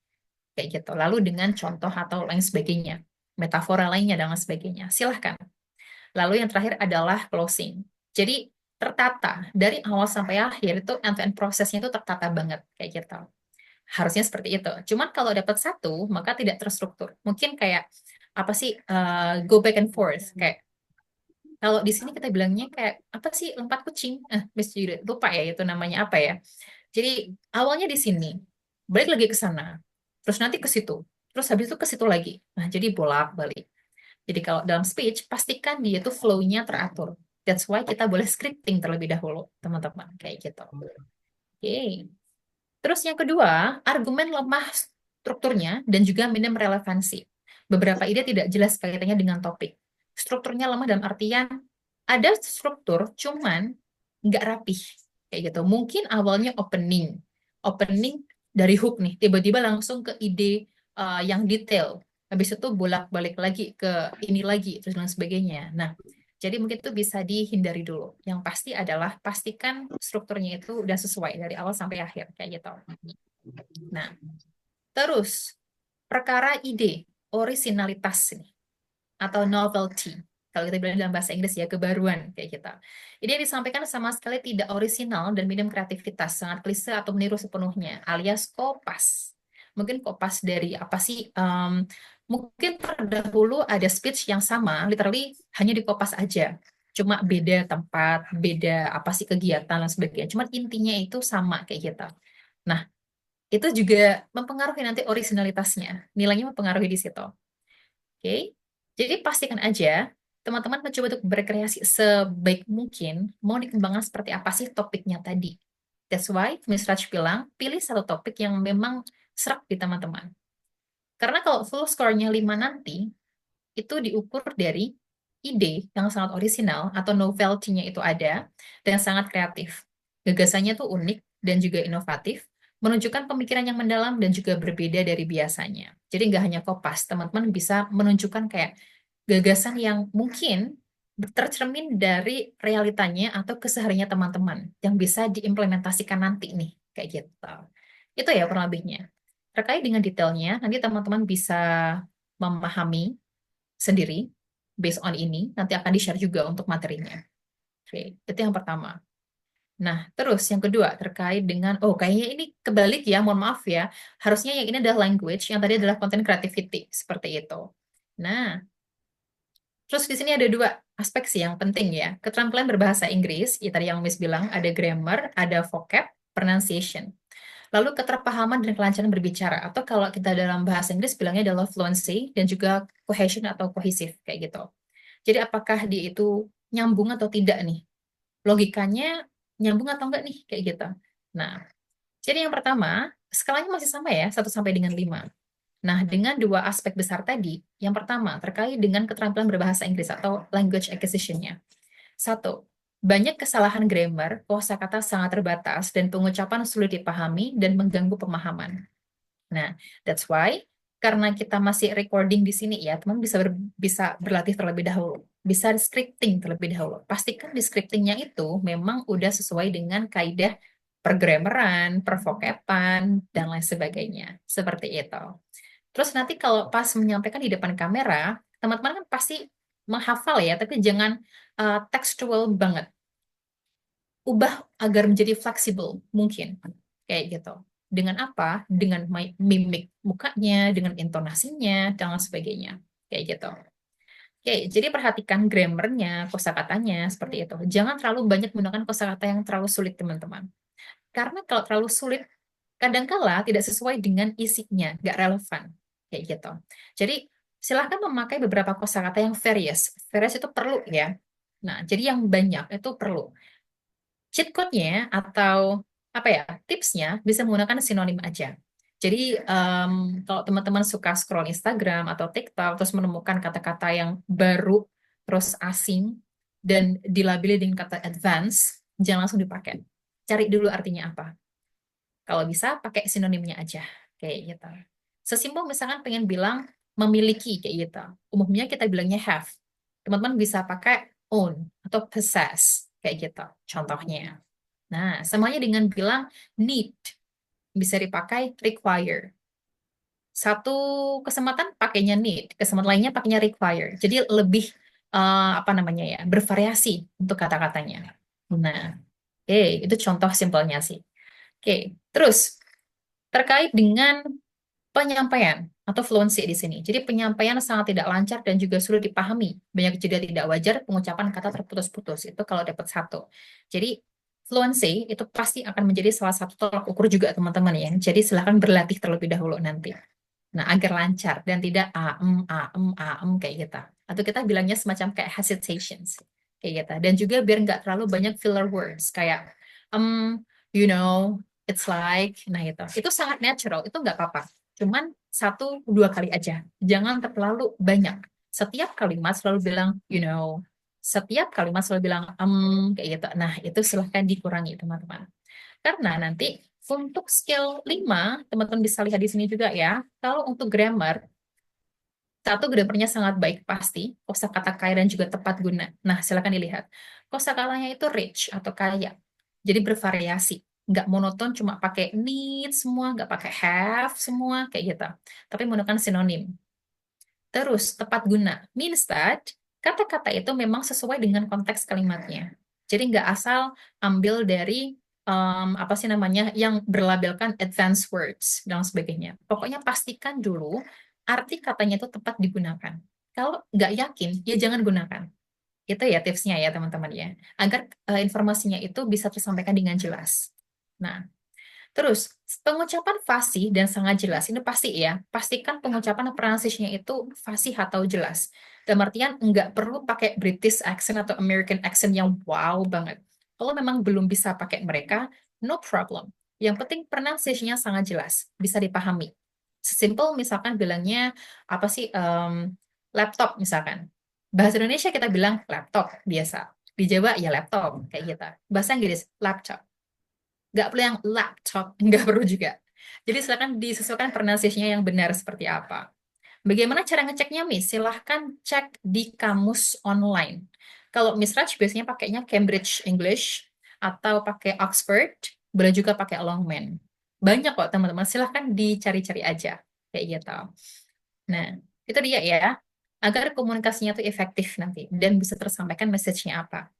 B: Kayak gitu. Lalu dengan contoh atau lain sebagainya. Metafora lainnya dan lain sebagainya. Silahkan. Lalu yang terakhir adalah closing. Jadi tertata dari awal sampai akhir itu end-to-end prosesnya itu tertata banget kayak gitu. Harusnya seperti itu. Cuman kalau dapat 1 maka tidak terstruktur. Mungkin kayak apa sih go back and forth kayak kalau di sini kita bilangnya kayak apa sih lompat kucing? Miss Judith lupa ya itu namanya apa ya. Jadi awalnya di sini, balik lagi ke sana, terus nanti ke situ, terus habis itu ke situ lagi. Nah, jadi bolak-balik. Jadi kalau dalam speech, pastikan dia tuh flow-nya teratur. That's why kita boleh scripting terlebih dahulu, teman-teman. Kayak gitu. Oke. Terus yang kedua, argumen lemah strukturnya dan juga minim relevansi. Beberapa ide tidak jelas kaitannya dengan topik. Strukturnya lemah dalam artian ada struktur, cuman nggak rapih. Kayak gitu. Mungkin awalnya opening. Opening dari hook nih, tiba-tiba langsung ke ide yang detail. Habis itu bolak-balik lagi ke ini lagi, terus dan sebagainya. Nah, jadi mungkin itu bisa dihindari dulu. Yang pasti adalah pastikan strukturnya itu udah sesuai dari awal sampai akhir kayak gitu. Nah, terus perkara ide, originalitas nih atau novelty. Kalau kita bilang dalam bahasa Inggris ya kebaruan kayak gitu. Ide yang disampaikan sama sekali tidak orisinal dan minim kreativitas, sangat klise atau meniru sepenuhnya, alias kopas. Mungkin kopas dari apa sih? Mungkin terdahulu ada speech yang sama, literally hanya dikopas aja. Cuma beda tempat, beda apa sih kegiatan dan sebagainya. Cuma intinya itu sama kayak gitu. Nah, itu juga mempengaruhi nanti originalitasnya. Nilainya mempengaruhi di situ. Oke. Jadi pastikan aja teman-teman mencoba untuk berkreasi sebaik mungkin mau dikembangkan seperti apa sih topiknya tadi. That's why Miss Raj bilang pilih 1 topik yang memang serak di teman-teman. Karena kalau full score-nya 5 nanti, itu diukur dari ide yang sangat orisinal atau novelty-nya itu ada dan sangat kreatif. Gagasannya tuh unik dan juga inovatif, menunjukkan pemikiran yang mendalam dan juga berbeda dari biasanya. Jadi nggak hanya kopas, teman-teman bisa menunjukkan kayak gagasan yang mungkin tercermin dari realitanya atau kesehariannya teman-teman yang bisa diimplementasikan nanti nih, kayak gitu. Itu ya kurang lebihnya. Terkait dengan detailnya, nanti teman-teman bisa memahami sendiri based on ini, nanti akan di-share juga untuk materinya. Oke, itu yang pertama. Nah, terus yang kedua terkait dengan, oh kayaknya ini kebalik ya, mohon maaf ya. Harusnya yang ini adalah language, yang tadi adalah content creativity, seperti itu. Nah, terus di sini ada dua aspek sih yang penting ya. Keterampilan berbahasa Inggris, ya tadi yang Miss bilang, ada grammar, ada vocab, pronunciation. Lalu keterpahaman dan kelancaran berbicara, atau kalau kita dalam bahasa Inggris bilangnya adalah fluency, dan juga cohesion atau cohesive, kayak gitu. Jadi apakah dia itu nyambung atau tidak nih? Logikanya nyambung atau enggak nih? Kayak gitu. Nah, jadi yang pertama, skalanya masih sama ya, 1 sampai dengan 5. Nah, dengan dua aspek besar tadi, yang pertama terkait dengan keterampilan berbahasa Inggris atau language acquisition-nya. Satu, banyak kesalahan grammar, kosakata sangat terbatas, dan pengucapan sulit dipahami dan mengganggu pemahaman. Nah, that's why karena kita masih recording di sini ya, teman bisa berlatih terlebih dahulu, bisa scripting terlebih dahulu. Pastikan di scriptingnya itu memang udah sesuai dengan kaidah pergrammaran, pervokaban, dan lain sebagainya. Seperti itu. Terus nanti kalau pas menyampaikan di depan kamera, teman-teman kan pasti menghafal ya, tapi jangan tekstual banget. Ubah agar menjadi fleksibel, mungkin. Kayak gitu. Dengan apa? Dengan mimik mukanya, dengan intonasinya, dan lain sebagainya. Kayak gitu. Oke, jadi perhatikan grammarnya, kosakatanya, seperti itu. Jangan terlalu banyak menggunakan kosakata yang terlalu sulit, teman-teman. Karena kalau terlalu sulit, kadangkala tidak sesuai dengan isinya, nggak relevan. Kayak gitu. Jadi, silahkan memakai beberapa kosakata yang various. Various itu perlu ya. Nah, jadi yang banyak itu perlu. Cheat code-nya atau apa ya, tipsnya bisa menggunakan sinonim aja. Jadi, kalau teman-teman suka scroll Instagram atau TikTok, terus menemukan kata-kata yang baru, terus asing, dan dilabeli dengan kata advance, jangan langsung dipakai. Cari dulu artinya apa. Kalau bisa, pakai sinonimnya aja. Kayak gitu. Sesimpel misalkan pengen bilang memiliki, kayak gitu. Umumnya kita bilangnya have. Teman-teman bisa pakai own atau possess, kayak gitu. Contohnya. Nah, semuanya dengan bilang need. Bisa dipakai require. Satu kesempatan pakainya need, kesempatan lainnya pakainya require. Jadi lebih apa namanya ya, bervariasi untuk kata-katanya. Nah, oke, itu contoh simpelnya sih. Oke, terus terkait dengan penyampaian atau fluency di sini. Jadi penyampaian sangat tidak lancar dan juga sulit dipahami. Banyak jeda tidak wajar, pengucapan kata terputus-putus. Itu kalau dapat 1. Jadi fluency itu pasti akan menjadi salah satu tolak ukur juga teman-teman ya. Jadi silahkan berlatih terlebih dahulu nanti. Nah, agar lancar dan tidak aem kayak gitu. Atau kita bilangnya semacam kayak hesitations kayak gitu. Dan juga biar nggak terlalu banyak filler words kayak you know, it's like, nah itu sangat natural, itu nggak apa-apa. Cuman 1-2 kali aja, jangan terlalu banyak. Setiap kalimat selalu bilang you know, setiap kalimat selalu bilang kayak gitu. Nah, itu silahkan dikurangi teman-teman. Karena nanti untuk skill 5, teman-teman bisa lihat di sini juga ya. Kalau untuk grammar, grammarnya sangat baik pasti, kosakata kaya dan juga tepat guna. Nah, silakan dilihat. Kosakatanya itu rich atau kaya. Jadi bervariasi. Nggak monoton cuma pakai need semua, nggak pakai have semua, kayak gitu. Tapi menggunakan sinonim. Terus, tepat guna. Means that kata-kata itu memang sesuai dengan konteks kalimatnya. Jadi nggak asal ambil dari apa sih namanya yang berlabelkan advanced words dan sebagainya. Pokoknya pastikan dulu arti katanya itu tepat digunakan. Kalau nggak yakin, ya jangan gunakan. Itu ya tipsnya ya teman-teman ya. Agar informasinya itu bisa tersampaikan dengan jelas. Nah, terus, pengucapan fasih dan sangat jelas. Ini pasti ya. Pastikan pengucapan pronunciation-nya itu fasih atau jelas. Dalam artian, nggak perlu pakai British accent atau American accent yang wow banget. Kalau memang belum bisa pakai mereka, no problem. Yang penting pronunciation-nya sangat jelas. Bisa dipahami. Sesimpel misalkan bilangnya, apa sih, laptop misalkan. Bahasa Indonesia kita bilang laptop, biasa. Di Jawa ya laptop, kayak gitu. Bahasa Inggris, laptop. Nggak perlu yang laptop, nggak perlu juga. Jadi silakan disesuaikan pronunciation-nya yang benar seperti apa. Bagaimana cara ngeceknya, Miss? Silahkan cek di kamus online. Kalau Miss Raj biasanya pakainya Cambridge English atau pakai Oxford, boleh juga pakai Longman. Banyak kok teman-teman, silahkan dicari-cari aja. Kayak gitu. Nah, itu dia ya. Agar komunikasinya itu efektif nanti dan bisa tersampaikan message-nya apa.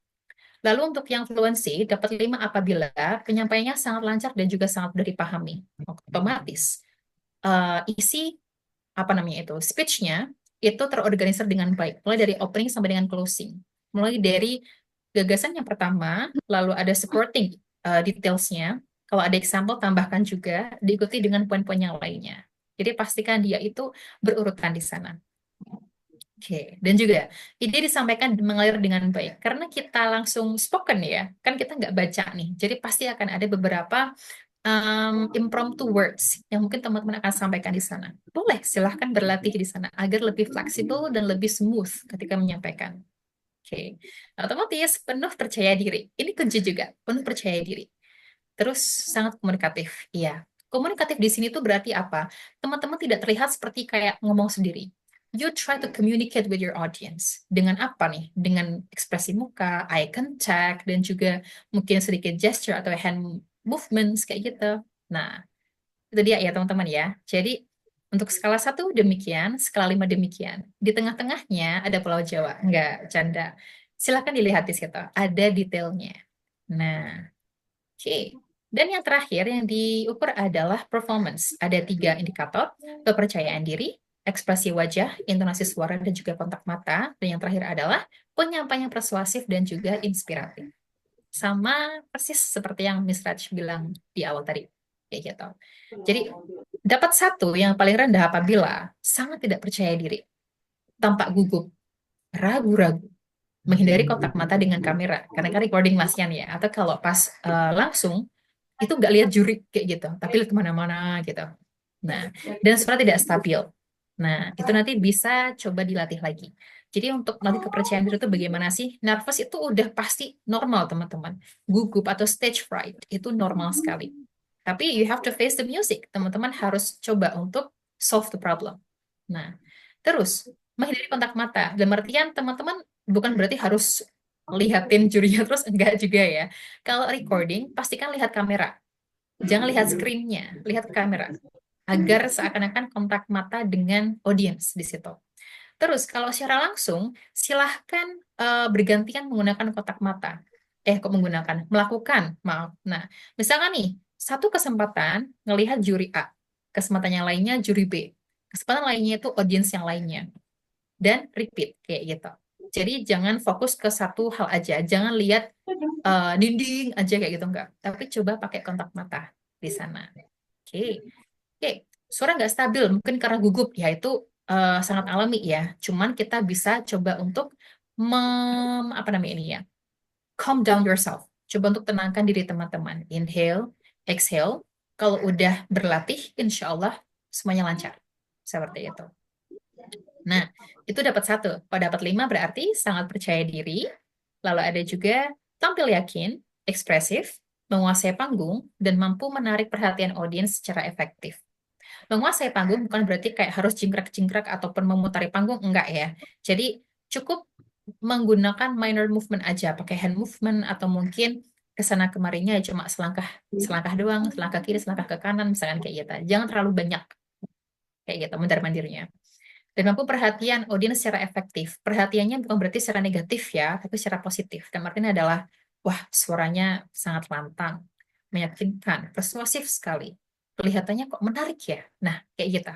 B: Lalu untuk yang fluency dapat 5 apabila penyampaiannya sangat lancar dan juga sangat mudah dipahami. Otomatis isi apa namanya itu speech-nya itu terorganisir dengan baik, mulai dari opening sampai dengan closing. Mulai dari gagasan yang pertama, lalu ada supporting details-nya. Kalau ada example, tambahkan juga, diikuti dengan poin-poin yang lainnya. Jadi pastikan dia itu berurutan di sana. Oke, dan juga ide disampaikan mengalir dengan baik. Karena kita langsung spoken ya, kan kita nggak baca nih. Jadi pasti akan ada beberapa impromptu words yang mungkin teman-teman akan sampaikan di sana. Boleh, silahkan berlatih di sana agar lebih fleksibel dan lebih smooth ketika menyampaikan. Oke, nah, otomatis penuh percaya diri. Ini kunci juga, penuh percaya diri. Terus sangat komunikatif. Iya. Komunikatif di sini tuh berarti apa? Teman-teman tidak terlihat seperti kayak ngomong sendiri. You try to communicate with your audience. Dengan apa nih? Dengan ekspresi muka, eye contact, dan juga mungkin sedikit gesture atau hand movements kayak gitu. Nah, itu dia ya teman-teman ya. Jadi untuk skala 1 demikian, skala 5 demikian. Di tengah-tengahnya ada Pulau Jawa. Enggak, canda. Silakan dilihat di situ. Ada detailnya. Nah, oke. Dan yang terakhir yang diukur adalah performance. Ada 3 indikator, kepercayaan diri, ekspresi wajah, intonasi suara, dan juga kontak mata. Dan yang terakhir adalah penyampaian persuasif dan juga inspiratif. Sama persis seperti yang Miss Raj bilang di awal tadi. Kayak gitu. Jadi dapat 1 yang paling rendah apabila sangat tidak percaya diri, tampak gugup, ragu-ragu, menghindari kontak mata dengan kamera. Karena kan recording masian ya. Atau kalau pas langsung, itu nggak lihat juri kayak gitu, tapi lihat kemana-mana gitu. Nah, dan suara tidak stabil. Nah, itu nanti bisa coba dilatih lagi. Jadi untuk nanti kepercayaan diri itu bagaimana sih? Nervous itu udah pasti normal, teman-teman. Gugup atau stage fright itu normal sekali. Tapi you have to face the music. Teman-teman harus coba untuk solve the problem. Nah, terus menghindari kontak mata. Dalam artian teman-teman bukan berarti harus lihatin jurinya terus enggak juga ya. Kalau recording, pastikan lihat kamera. Jangan lihat screen-nya, lihat kamera. Agar seakan-akan kontak mata dengan audience di situ. Terus kalau secara langsung, silahkan bergantian menggunakan kontak mata. Melakukan, maaf. Nah, misalkan nih, satu kesempatan ngelihat juri A, kesempatan yang lainnya juri B, kesempatan lainnya itu audience yang lainnya. Dan repeat, kayak gitu. Jadi jangan fokus ke satu hal aja, jangan lihat dinding aja kayak gitu, enggak. Tapi coba pakai kontak mata di sana. Oke. Oke, suara nggak stabil, mungkin karena gugup, ya itu sangat alami ya. Cuman kita bisa coba untuk apa namanya ini ya, calm down yourself. Coba untuk tenangkan diri teman-teman. Inhale, exhale. Kalau udah berlatih, insya Allah semuanya lancar. Seperti itu. Nah, itu dapat 1. Kalau dapat 5 berarti sangat percaya diri. Lalu ada juga tampil yakin, ekspresif, menguasai panggung, dan mampu menarik perhatian audiens secara efektif. Menguasai panggung bukan berarti kayak harus jingkrak-jingkrak ataupun memutari panggung, enggak ya. Jadi cukup menggunakan minor movement aja, pakai hand movement atau mungkin kesana kemarinya cuma selangkah doang, selangkah kiri, selangkah ke kanan, misalkan kayak gitu. Jangan terlalu banyak kayak gitu, mondar-mandirnya. Dan mampu perhatian audiens secara efektif. Perhatiannya bukan berarti secara negatif ya, tapi secara positif. Dan artinya adalah, wah suaranya sangat lantang, meyakinkan, persuasif sekali. Kelihatannya kok menarik ya. Nah, kayak gitu.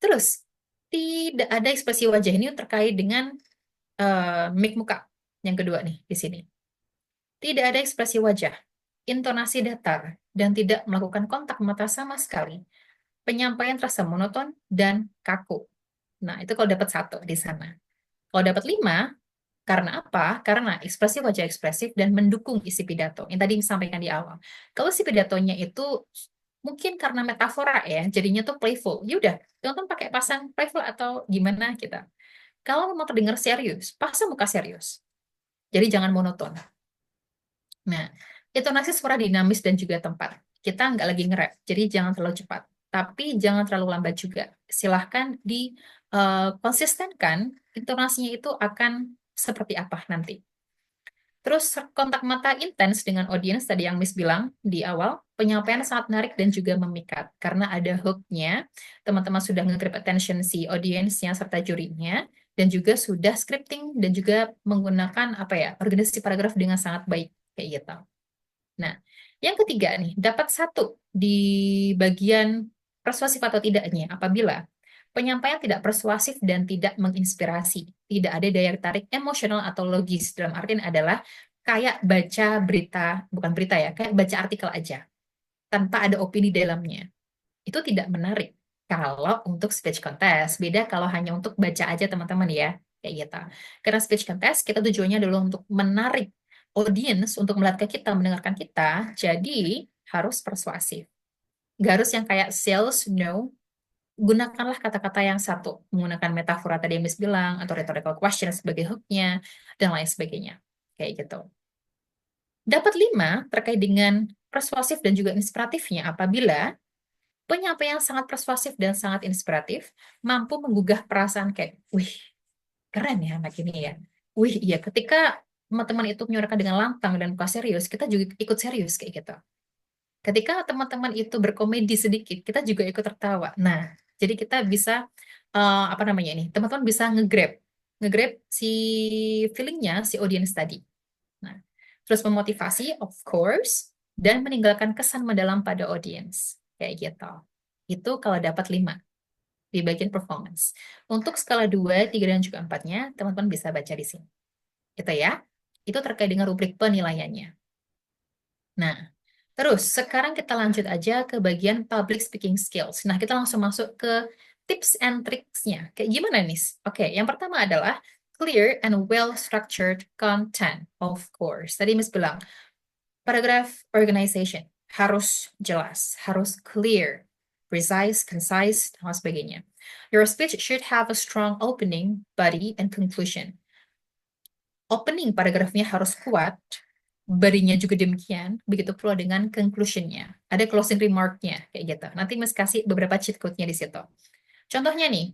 B: Terus, tidak ada ekspresi wajah ini terkait dengan mik muka. Yang kedua nih, di sini. Tidak ada ekspresi wajah, intonasi datar, dan tidak melakukan kontak mata sama sekali. Penyampaian terasa monoton dan kaku. Nah, itu kalau dapat 1 di sana. Kalau dapat 5, karena apa? Karena ekspresi wajah ekspresif dan mendukung isi pidato. Yang tadi disampaikan di awal. Kalau isi pidatonya itu mungkin karena metafora ya, jadinya tuh playful. Ya udah, teman-teman pakai pasang playful atau gimana kita. Kalau mau terdengar serius, pasang muka serius. Jadi jangan monoton. Nah, intonasi suara dinamis dan juga tempat. Kita nggak lagi nge-rap, jadi jangan terlalu cepat. Tapi jangan terlalu lambat juga. Silahkan konsistenkan, intonasinya itu akan seperti apa nanti. Terus kontak mata intens dengan audiens tadi yang Miss bilang di awal, penyampaian sangat menarik dan juga memikat. Karena ada hook-nya, teman-teman sudah nge-grab attention si audiensnya serta jurinya, dan juga sudah scripting dan juga menggunakan apa ya, organisasi paragraf dengan sangat baik kayak gitu. Nah, yang ketiga nih, dapat 1 di bagian persuasif atau tidaknya apabila penyampaian tidak persuasif dan tidak menginspirasi, tidak ada daya tarik emosional atau logis. Dalam artian adalah kayak baca berita, bukan berita ya, kayak baca artikel aja, tanpa ada opini dalamnya. Itu tidak menarik. Kalau untuk speech contest, beda kalau hanya untuk baca aja teman-teman ya, kayak gitu. Karena speech contest, kita tujuannya adalah untuk menarik audience untuk melihat ke kita, mendengarkan kita, jadi harus persuasif. Gak harus yang kayak sales, no. Gunakanlah kata-kata yang satu, menggunakan metafora tadi yang Miss bilang, atau rhetorical question sebagai hook-nya, dan lain sebagainya. Kayak gitu. Dapat 5 terkait dengan persuasif dan juga inspiratifnya apabila penyampaian sangat persuasif dan sangat inspiratif mampu menggugah perasaan kayak, wih, keren ya anak ini ya. Wih, iya, ketika teman-teman itu menyuarakan dengan lantang dan muka serius, kita juga ikut serius kayak gitu. Ketika teman-teman itu berkomedi sedikit, kita juga ikut tertawa. Nah, jadi kita bisa apa namanya ini? Teman-teman bisa ngegrab si feelingnya si audience tadi. Nah, terus memotivasi, of course, dan meninggalkan kesan mendalam pada audience. Kayak gitu. Itu kalau dapat 5 di bagian performance. Untuk skala 2, 3, dan juga 4-nya, teman-teman bisa baca di sini. Gitu ya. Itu terkait dengan rubrik penilaiannya. Nah, terus sekarang kita lanjut aja ke bagian public speaking skills. Nah, kita langsung masuk ke tips and tricks-nya. Kayak gimana nih? Oke, yang pertama adalah clear and well-structured content, of course. Tadi Miss bilang, paragraph organization harus jelas, harus clear, precise, concise, dan sebagainya. Your speech should have a strong opening, body, and conclusion. Opening paragrafnya harus kuat, body-nya juga demikian, begitu pula dengan conclusion-nya. Ada closing remark-nya, kayak gitu. Nanti Mas kasih beberapa cheat code-nya di situ. Contohnya nih,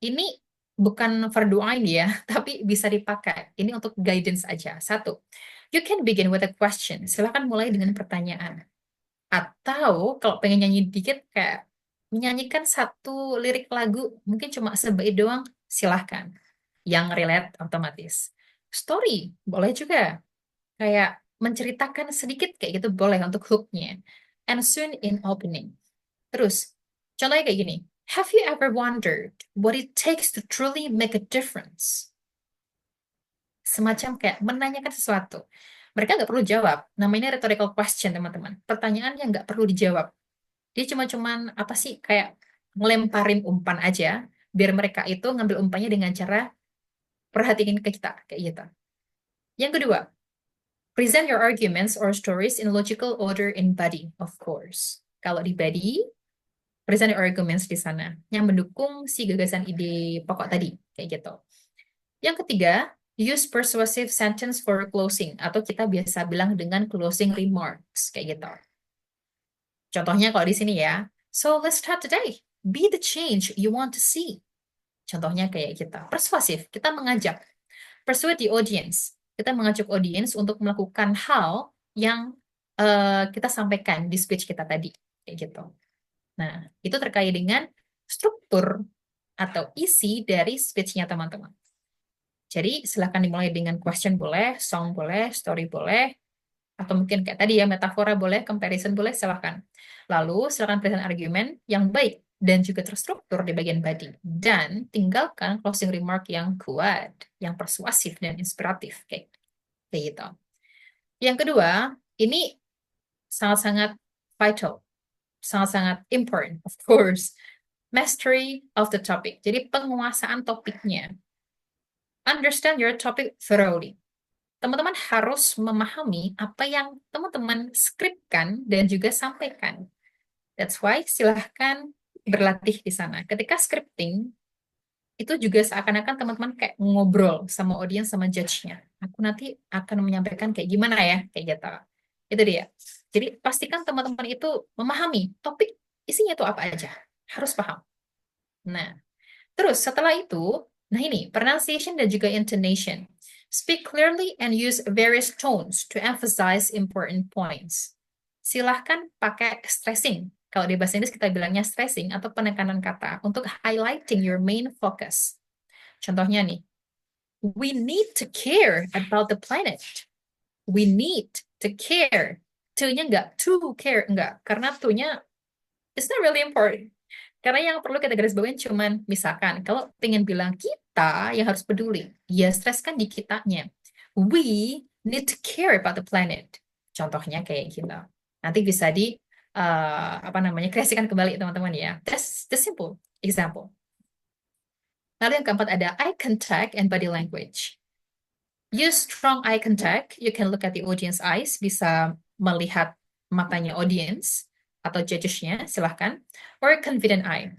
B: ini bukan fardu ain ya, tapi bisa dipakai. Ini untuk guidance aja. 1, you can begin with a question. Silakan mulai dengan pertanyaan. Atau kalau pengen nyanyi dikit, kayak menyanyikan 1 lirik lagu, mungkin cuma sebait doang, silahkan. Yang relate otomatis. Story, boleh juga. Kayak menceritakan sedikit kayak gitu boleh untuk hook-nya. And soon in opening. Terus, contohnya kayak gini. Have you ever wondered what it takes to truly make a difference? Semacam kayak menanyakan sesuatu. Mereka nggak perlu jawab. Namanya rhetorical question, teman-teman. Pertanyaan yang nggak perlu dijawab. Dia cuma-cuman apa sih, kayak ngelemparin umpan aja, biar mereka itu ngambil umpannya dengan cara perhatiin ke kita, kayak gitu. Yang kedua, present your arguments or stories in logical order in body, of course. Kalau di body, present your arguments di sana, yang mendukung si gagasan ide pokok tadi, kayak gitu. Yang ketiga, use persuasive sentence for closing, atau kita biasa bilang dengan closing remarks, kayak gitu. Contohnya kalau di sini ya, so let's start today. Be the change you want to see. Contohnya kayak kita. Persuasif, kita mengajak. Persuade the audience. Kita mengajak audience untuk melakukan hal yang kita sampaikan di speech kita tadi. Kayak gitu. Nah, itu terkait dengan struktur atau isi dari speech-nya teman-teman. Jadi, silakan dimulai dengan question boleh, song boleh, story boleh, atau mungkin kayak tadi ya, metafora boleh, comparison boleh, silakan. Lalu, silakan present argumen yang baik dan juga terstruktur di bagian body. Dan tinggalkan closing remark yang kuat, yang persuasif dan inspiratif. Kayak gitu. Yang kedua, ini sangat-sangat vital, sangat-sangat important, of course. Mastery of the topic. Jadi penguasaan topiknya. Understand your topic thoroughly. Teman-teman harus memahami apa yang teman-teman skripkan dan juga sampaikan. That's why silahkan berlatih di sana. Ketika scripting, itu juga seakan-akan teman-teman kayak ngobrol sama audiens, sama judge-nya. Aku nanti akan menyampaikan kayak gimana ya, kayak gitu. Itu dia. Jadi pastikan teman-teman itu memahami topik isinya itu apa aja. Harus paham. Nah, terus setelah itu, nah ini, pronunciation dan juga intonation. Speak clearly and use various tones to emphasize important points. Silahkan pakai stressing. Kalau di bahasa Inggris kita bilangnya stressing atau penekanan kata untuk highlighting your main focus. Contohnya nih, we need to care about the planet. We need to care. To-nya enggak, to care enggak. Karena to-nya it's not really important. Karena yang perlu kita garis bawahin cuman misalkan kalau pengen bilang kita yang harus peduli, ya stres kan di kitanya. We need to care about the planet. Contohnya kayak gitu. Nanti bisa di apa namanya kreasikan kembali teman-teman ya. That's the simple example. Lalu yang keempat ada eye contact and body language. Use strong eye contact. You can look at the audience eyes. Bisa melihat matanya audience atau judges-nya, silahkan. Or confident eye.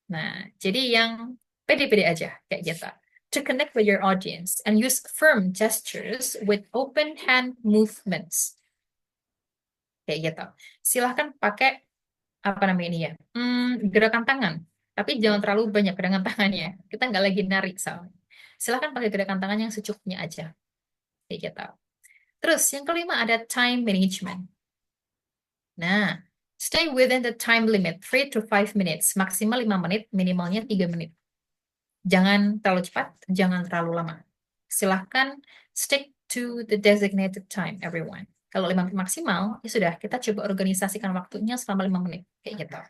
B: Nah, jadi yang pede-pede aja, kayak gitu. To connect with your audience and use firm gestures with open hand movements. Kayak gitu. Silahkan pakai, apa namanya ini ya, gerakan tangan. Tapi jangan terlalu banyak gerakan tangannya. Kita nggak lagi narik soalnya. Silahkan pakai gerakan tangan yang secukupnya aja. Kayak gitu. Terus yang kelima ada time management. Nah, stay within the time limit, 3 to 5 minutes. Maksimal 5 menit, minimalnya 3 menit. Jangan terlalu cepat, jangan terlalu lama. Silahkan stick to the designated time, everyone. Kalau 5 menit maksimal, ya sudah, kita coba organisasikan waktunya selama 5 menit. Kayak gitu.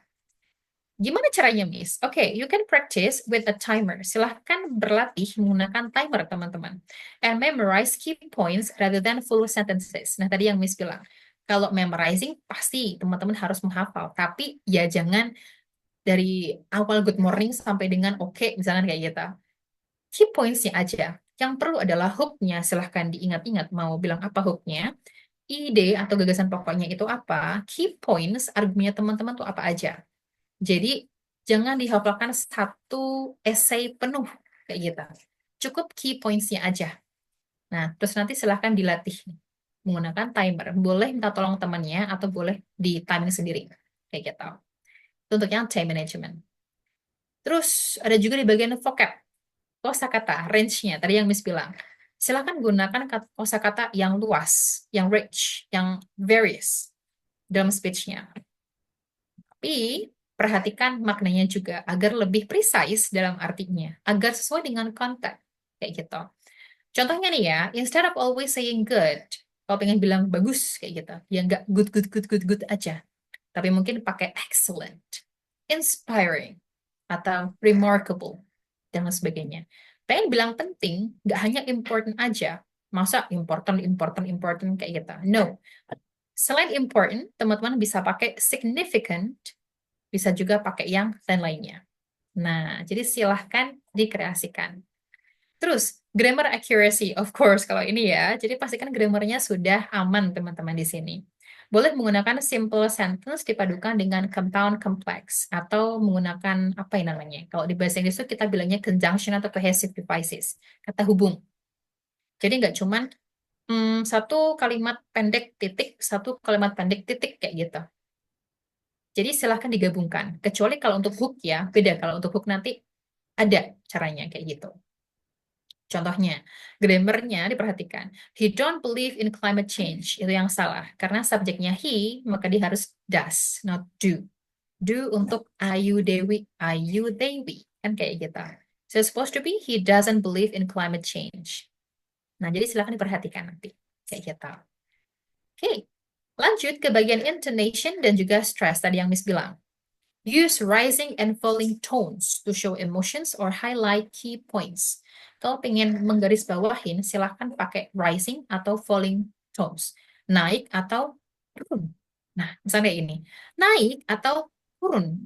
B: Gimana caranya, Miss? Oke, you can practice with a timer. Silahkan berlatih menggunakan timer, teman-teman. And memorize key points rather than full sentences. Nah, tadi yang Miss bilang. Kalau memorizing, pasti teman-teman harus menghafal. Tapi ya jangan dari awal good morning sampai dengan oke, misalkan kayak gitu. Key points-nya aja. Yang perlu adalah hook-nya. Silahkan diingat-ingat mau bilang apa hook-nya. Ide atau gagasan pokoknya itu apa. Key points, argumennya teman-teman tuh apa aja. Jadi, jangan dihafalkan satu essay penuh, kayak gitu. Cukup key points-nya aja. Nah, terus nanti silahkan dilatih menggunakan timer. Boleh minta tolong temannya, atau boleh di timing sendiri. Kayak gitu. Itu untuk yang time management. Terus, ada juga di bagian vocab. Kosakata, range-nya, tadi yang Miss bilang. Silahkan gunakan kosakata yang luas, yang rich, yang various dalam speech-nya. Tapi, perhatikan maknanya juga agar lebih precise dalam artinya, agar sesuai dengan konteks kayak gitu. Contohnya nih ya, instead of always saying good, kalau pengen bilang bagus kayak gitu, ya nggak good aja, tapi mungkin pakai excellent, inspiring, atau remarkable dan lain sebagainya. Pengen bilang penting, nggak hanya important aja, masa important kayak gitu. No, selain important, teman-teman bisa pakai significant. Bisa juga pakai yang lain-lainnya. Nah, jadi silahkan dikreasikan. Terus, grammar accuracy, of course, kalau ini ya. Jadi pastikan grammarnya sudah aman, teman-teman di sini. Boleh menggunakan simple sentence dipadukan dengan compound complex. Atau menggunakan, apa yang namanya? Kalau di bahasa Inggris itu kita bilangnya conjunction atau cohesive devices. Kata hubung. Jadi nggak cuman satu kalimat pendek titik, satu kalimat pendek titik, kayak gitu. Jadi silahkan digabungkan. Kecuali kalau untuk hook ya, beda. Kalau untuk hook nanti ada caranya kayak gitu. Contohnya, grammarnya diperhatikan. He don't believe in climate change. Itu yang salah. Karena subjeknya he, maka dia harus does, not do. Do untuk ayu dewi, ayu dewi. Kan kayak gitu. So it's supposed to be, he doesn't believe in climate change. Nah, jadi silahkan diperhatikan nanti. Kayak gitu. Oke. Lanjut ke bagian intonation dan juga stress tadi yang Miss bilang. Use rising and falling tones to show emotions or highlight key points. Kalau pengen menggarisbawahin, silahkan pakai rising atau falling tones. Naik atau turun. Nah, misalnya kayak ini. Naik atau turun.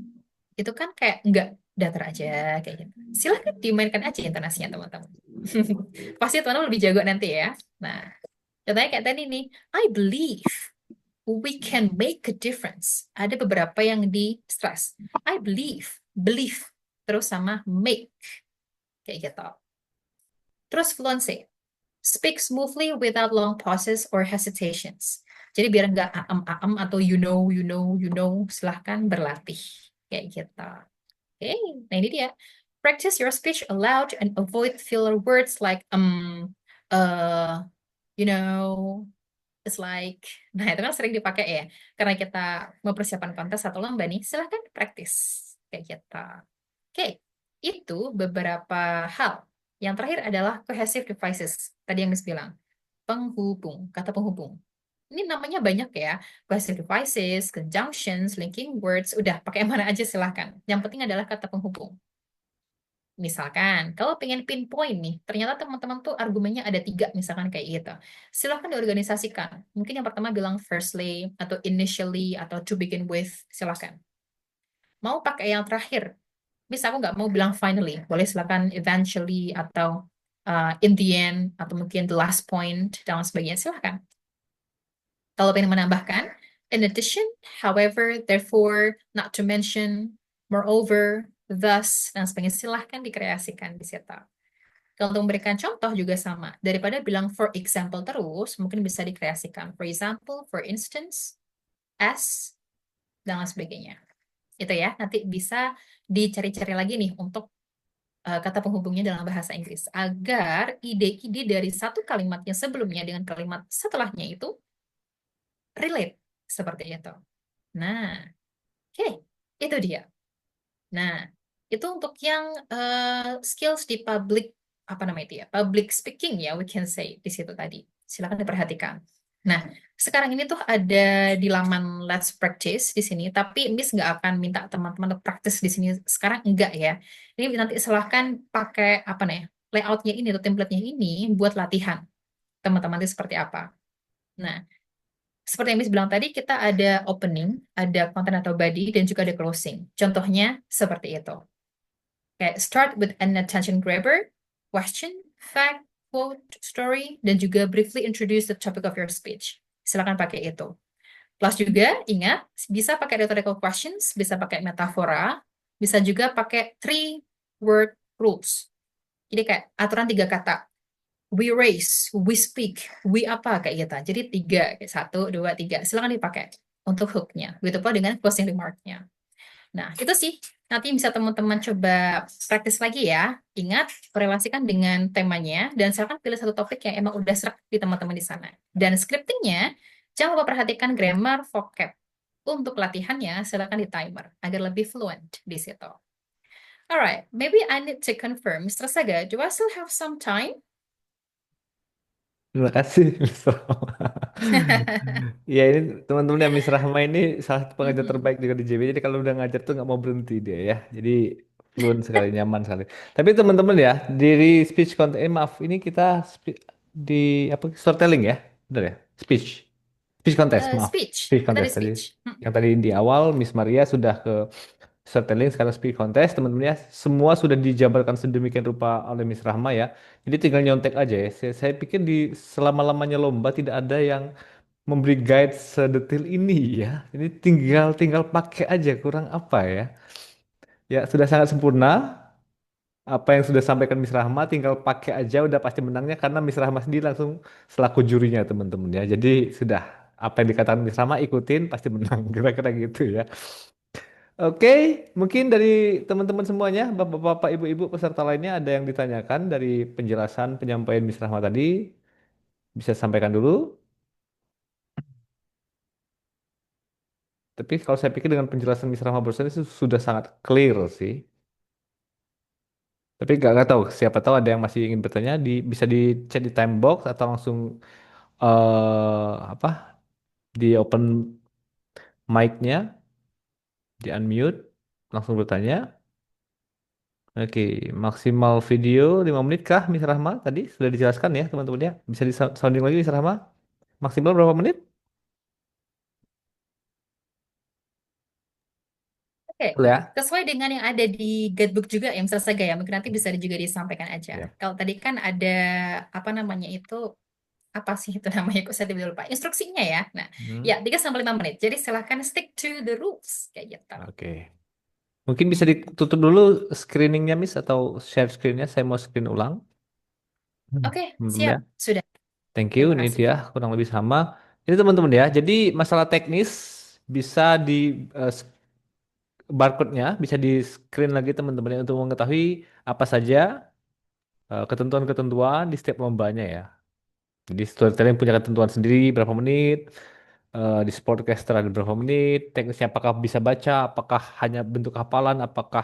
B: Itu kan kayak nggak datar aja kayak gitu. Silahkan dimainkan aja intonasinya teman-teman. Pasti teman-teman lebih jago nanti ya. Nah, contohnya kayak tadi nih. I believe we can make a difference. Ada beberapa yang di stress. I believe, terus sama make, kayak gitu. Terus fluency, speak smoothly without long pauses or hesitations. Jadi biar nggak aem atau you know, silahkan berlatih, kayak gitu. Oke, nah ini dia. Practice your speech aloud and avoid filler words like you know. It's like, nah itu kan sering dipakai ya, karena kita mau persiapan kontes atau lomba nih, silahkan praktis kayak gitu. Oke, itu beberapa hal Yang terakhir adalah cohesive devices. Tadi yang Miss bilang, penghubung, kata penghubung. Ini namanya banyak ya, cohesive devices, conjunctions, linking words, udah pakai yang mana aja silahkan. Yang penting adalah kata penghubung. Misalkan, kalau pengen pinpoint nih, ternyata teman-teman tuh argumennya ada 3, misalkan kayak gitu. Silahkan diorganisasikan. Mungkin yang pertama bilang firstly, atau initially, atau to begin with, silahkan. Mau pakai yang terakhir, bisa aku nggak mau bilang finally, boleh silakan eventually, atau in the end, atau mungkin the last point, dan sebagainya, silahkan. Kalau pengen menambahkan, in addition, however, therefore, not to mention, moreover, thus, dan sebagainya, silahkan dikreasikan di situ. Kalau untuk memberikan contoh juga sama. Daripada bilang for example terus, mungkin bisa dikreasikan. For example, for instance, as, dan lain sebagainya. Itu ya, nanti bisa dicari-cari lagi nih untuk kata penghubungnya dalam bahasa Inggris. Agar ide-ide dari satu kalimat yang sebelumnya dengan kalimat setelahnya itu relate. Seperti itu. Nah, oke, itu dia. Nah, itu untuk yang skills di public, apa namanya itu ya, public speaking ya, we can say di situ tadi. Silakan diperhatikan. Nah, sekarang ini tuh ada di laman Let's Practice di sini, tapi Miss nggak akan minta teman-teman untuk praktis di sini sekarang, enggak ya. Ini nanti silahkan pakai apa nih, layoutnya ini atau template-nya ini buat latihan. Teman-teman itu seperti apa. Nah, seperti yang Miss bilang tadi, kita ada opening, ada content atau body, dan juga ada closing. Contohnya seperti itu. Kayak start with an attention grabber, question, fact, quote, story, dan juga briefly introduce the topic of your speech. Silakan pakai itu. Plus juga ingat, bisa pakai rhetorical questions, bisa pakai metafora, bisa juga pakai 3-word rules. Jadi kayak aturan 3 kata. We raise, we speak, we apa kayak gitu. Jadi 3, kayak 1, 2, 3. Silakan dipakai untuk hook-nya. Begitu pula dengan closing remark-nya. Nah, itu sih. Nanti bisa teman-teman coba praktis lagi ya. Ingat, korelasikan dengan temanya, dan silakan pilih satu topik yang emang udah serak di teman-teman di sana. Dan scriptingnya, jangan lupa perhatikan grammar, vocab. Untuk latihannya, silakan di timer, agar lebih fluent di situ. Alright, maybe I need to confirm, Mr. Saga, do I still have some time?
A: Terima kasih, Miss Rahma. Ya ini teman-teman yang Miss Rahma ini salah satu pengajar terbaik juga di JB. Jadi kalau udah ngajar tuh nggak mau berhenti dia ya. Jadi fluent sekali, nyaman sekali. Tapi teman-teman ya, dari speech content, maaf, ini kita di apa storytelling ya, benar ya? Speech, speech contest, maaf,
B: Speech,
A: speech
B: tadi
A: contest tadi.
B: speech.
A: Yang tadi di awal Miss Maria sudah ke storytelling, sekarang speech contest, teman-teman ya. Semua sudah dijabarkan sedemikian rupa oleh Miss Rahma ya. Jadi tinggal nyontek aja ya. Saya pikir di selama-lamanya lomba tidak ada yang memberi guide sedetail ini ya. Ini tinggal tinggal pakai aja, kurang apa ya. Ya sudah sangat sempurna. Apa yang sudah sampaikan Miss Rahma tinggal pakai aja udah pasti menangnya karena Miss Rahma sendiri langsung selaku jurinya teman-teman ya. Jadi sudah apa yang dikatakan Miss Rahma ikutin pasti menang kira-kira gitu ya. Oke, mungkin dari teman-teman semuanya, Bapak-bapak, Ibu-ibu peserta lainnya ada yang ditanyakan dari penjelasan penyampaian Miss Rahma tadi, bisa sampaikan dulu. Tapi kalau saya pikir dengan penjelasan Miss Rahma barusan itu sudah sangat clear sih. Tapi nggak tahu, siapa tahu ada yang masih ingin bertanya, bisa di chat di time box atau langsung apa di open mic-nya, di unmute, langsung bertanya. Oke, maksimal video 5 menit kah, Miss Rahma? Tadi sudah dijelaskan ya teman-teman ya. Bisa di sounding lagi Miss Rahma? Maksimal berapa menit?
B: Oke,
A: Boleh ya?
B: sesuai dengan yang ada di guidebook juga ya, Mr. Saga ya, mungkin nanti bisa juga disampaikan aja.
A: Ya.
B: Kalau tadi kan ada apa namanya itu, apa sih itu namanya, kok saya tiba-tiba lupa, instruksinya ya. Nah,
A: Hmm,
B: ya 3 sampai 5 menit. Jadi silahkan stick to the rules kayak gitu.
A: Oke. Mungkin bisa ditutup dulu screeningnya Miss atau share screennya. Saya mau screen ulang.
B: Oke,
A: Teman-teman
B: siap.
A: ya.
B: Sudah.
A: Thank you.
B: Terima
A: Ini
B: kasih.
A: dia kurang lebih sama. Ini teman-teman ya. Jadi masalah teknis bisa di barcode-nya bisa di screen lagi teman-teman ya untuk mengetahui apa saja ketentuan-ketentuan di setiap lombanya ya. Jadi storytelling punya ketentuan sendiri berapa menit, di sportcaster ada berapa menit, teknisnya apakah bisa baca, apakah hanya bentuk hafalan, apakah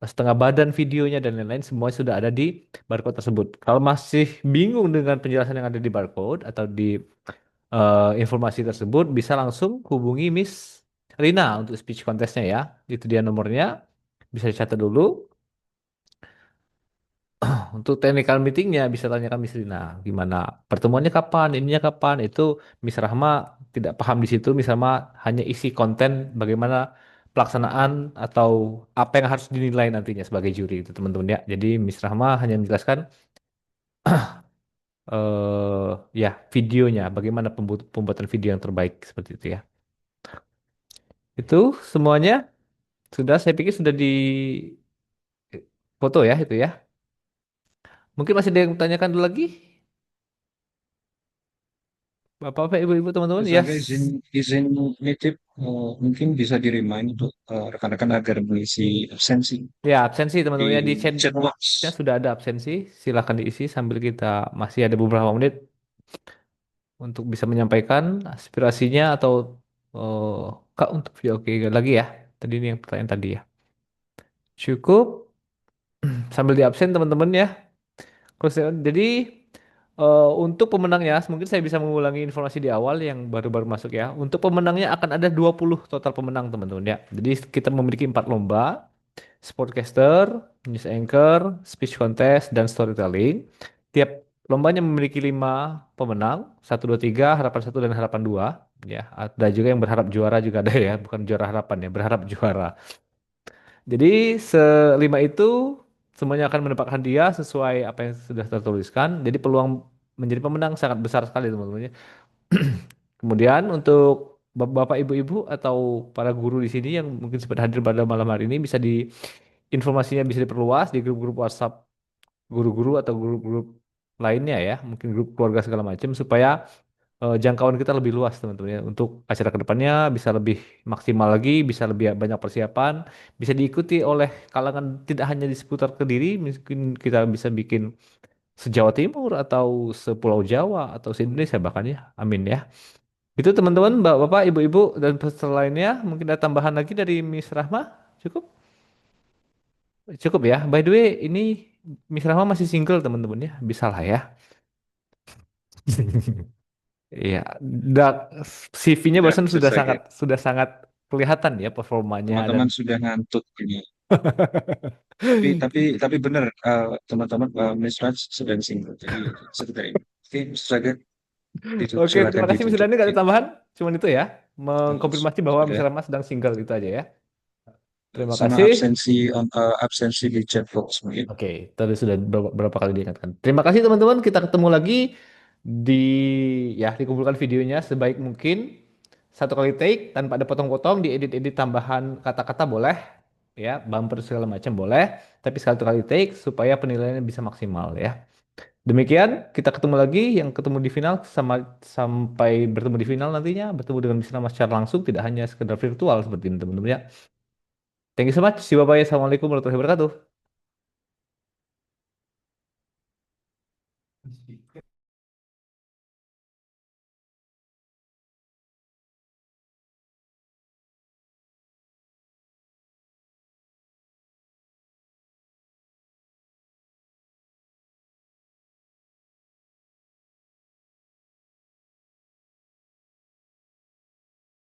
A: setengah badan videonya dan lain-lain semua sudah ada di barcode tersebut. Kalau masih bingung dengan penjelasan yang ada di barcode atau di informasi tersebut, bisa langsung hubungi Miss Rina untuk speech contestnya ya. Itu dia nomornya. Bisa dicatat dulu. Untuk technical meetingnya bisa tanyakan Miss Rina. Gimana pertemuannya kapan, ininya kapan. Itu Miss Rahma tidak paham di situ. Miss Rahma hanya isi konten bagaimana pelaksanaan atau apa yang harus dinilai nantinya sebagai juri itu teman-teman ya. Jadi Miss Rahma hanya menjelaskan ya videonya, bagaimana pembuatan video yang terbaik seperti itu ya. Itu semuanya sudah, saya pikir sudah di foto ya itu ya. Mungkin masih ada yang tanyakan dulu lagi? Bapak-bapak, ibu-ibu, teman-teman?
C: Terus
A: Ya,
C: saya izin nitip, mungkin bisa di-remind untuk rekan-rekan agar mengisi absensi
A: ya absensi
C: di
A: teman-teman ya di
C: chat box.
A: chatnya sudah ada absensi. Silahkan diisi sambil kita masih ada beberapa menit untuk bisa menyampaikan aspirasinya atau Kak untuk video oke lagi ya. Tadi ini yang pertanyaan tadi ya. Cukup sambil di absen teman-teman ya. Jadi untuk pemenangnya, mungkin saya bisa mengulangi informasi di awal yang baru-baru masuk ya. Untuk pemenangnya akan ada 20 total pemenang teman-teman ya. Jadi kita memiliki 4 lomba, Sportcaster, News Anchor, Speech Contest, dan Storytelling. Tiap lombanya memiliki 5 pemenang, 1, 2, 3, harapan 1 dan harapan 2. Ya, ada juga yang berharap juara juga ada ya, bukan juara harapan ya, berharap juara. Jadi selima itu semuanya akan mendapatkan hadiah sesuai apa yang sudah tertuliskan. Jadi peluang menjadi pemenang sangat besar sekali teman-teman ya. Kemudian untuk bapak ibu-ibu atau para guru di sini yang mungkin sempat hadir pada malam hari ini bisa di informasinya bisa diperluas di grup-grup WhatsApp guru-guru atau grup-grup lainnya ya, mungkin grup keluarga segala macam supaya jangkauan kita lebih luas teman-teman ya. Untuk acara kedepannya bisa lebih maksimal lagi, bisa lebih banyak persiapan, bisa diikuti oleh kalangan tidak hanya di seputar Kediri, mungkin kita bisa bikin se-Jawa Timur atau sepulau Jawa atau se-Indonesia bahkan ya. Amin ya. Itu teman-teman, Bapak, Ibu-ibu dan peserta lainnya, mungkin ada tambahan lagi dari Miss Rahma? Cukup? Cukup ya. By the way, ini Miss Rahma masih single teman-teman ya. Bisa lah ya. Iya, CV-nya
C: Ya,
A: barusan
C: Mister Saga.
A: sudah sangat kelihatan ya performanya dan
C: Teman-teman sudah ngantuk ini. Tapi benar, teman-teman, Miss Raj sedang single. Jadi sekedar ini. Oke, Mister Saga,
A: oke,
C: silakan
A: terima kasih Miss
C: ditutup.
A: Dani, gak ada tambahan. Cuman itu ya, mengkonfirmasi bahwa Miss
C: Sudah.
A: Rama sedang single itu aja ya. Terima
C: Sama
A: kasih.
C: absensi di chat box mungkin.
A: Oke, tadi sudah beberapa kali diingatkan. Terima kasih teman-teman, kita ketemu lagi di ya dikumpulkan videonya sebaik mungkin. Satu kali take tanpa ada potong-potong, diedit-edit tambahan kata-kata boleh, ya, bumper segala macam boleh, tapi satu kali take supaya penilaiannya bisa maksimal ya. Demikian, kita ketemu lagi yang ketemu di final sampai bertemu di final nantinya, bertemu dengan Miss Rama secara langsung, tidak hanya sekedar virtual seperti ini teman-teman ya. Thank you so much. Si Bapak, Assalamualaikum warahmatullahi wabarakatuh.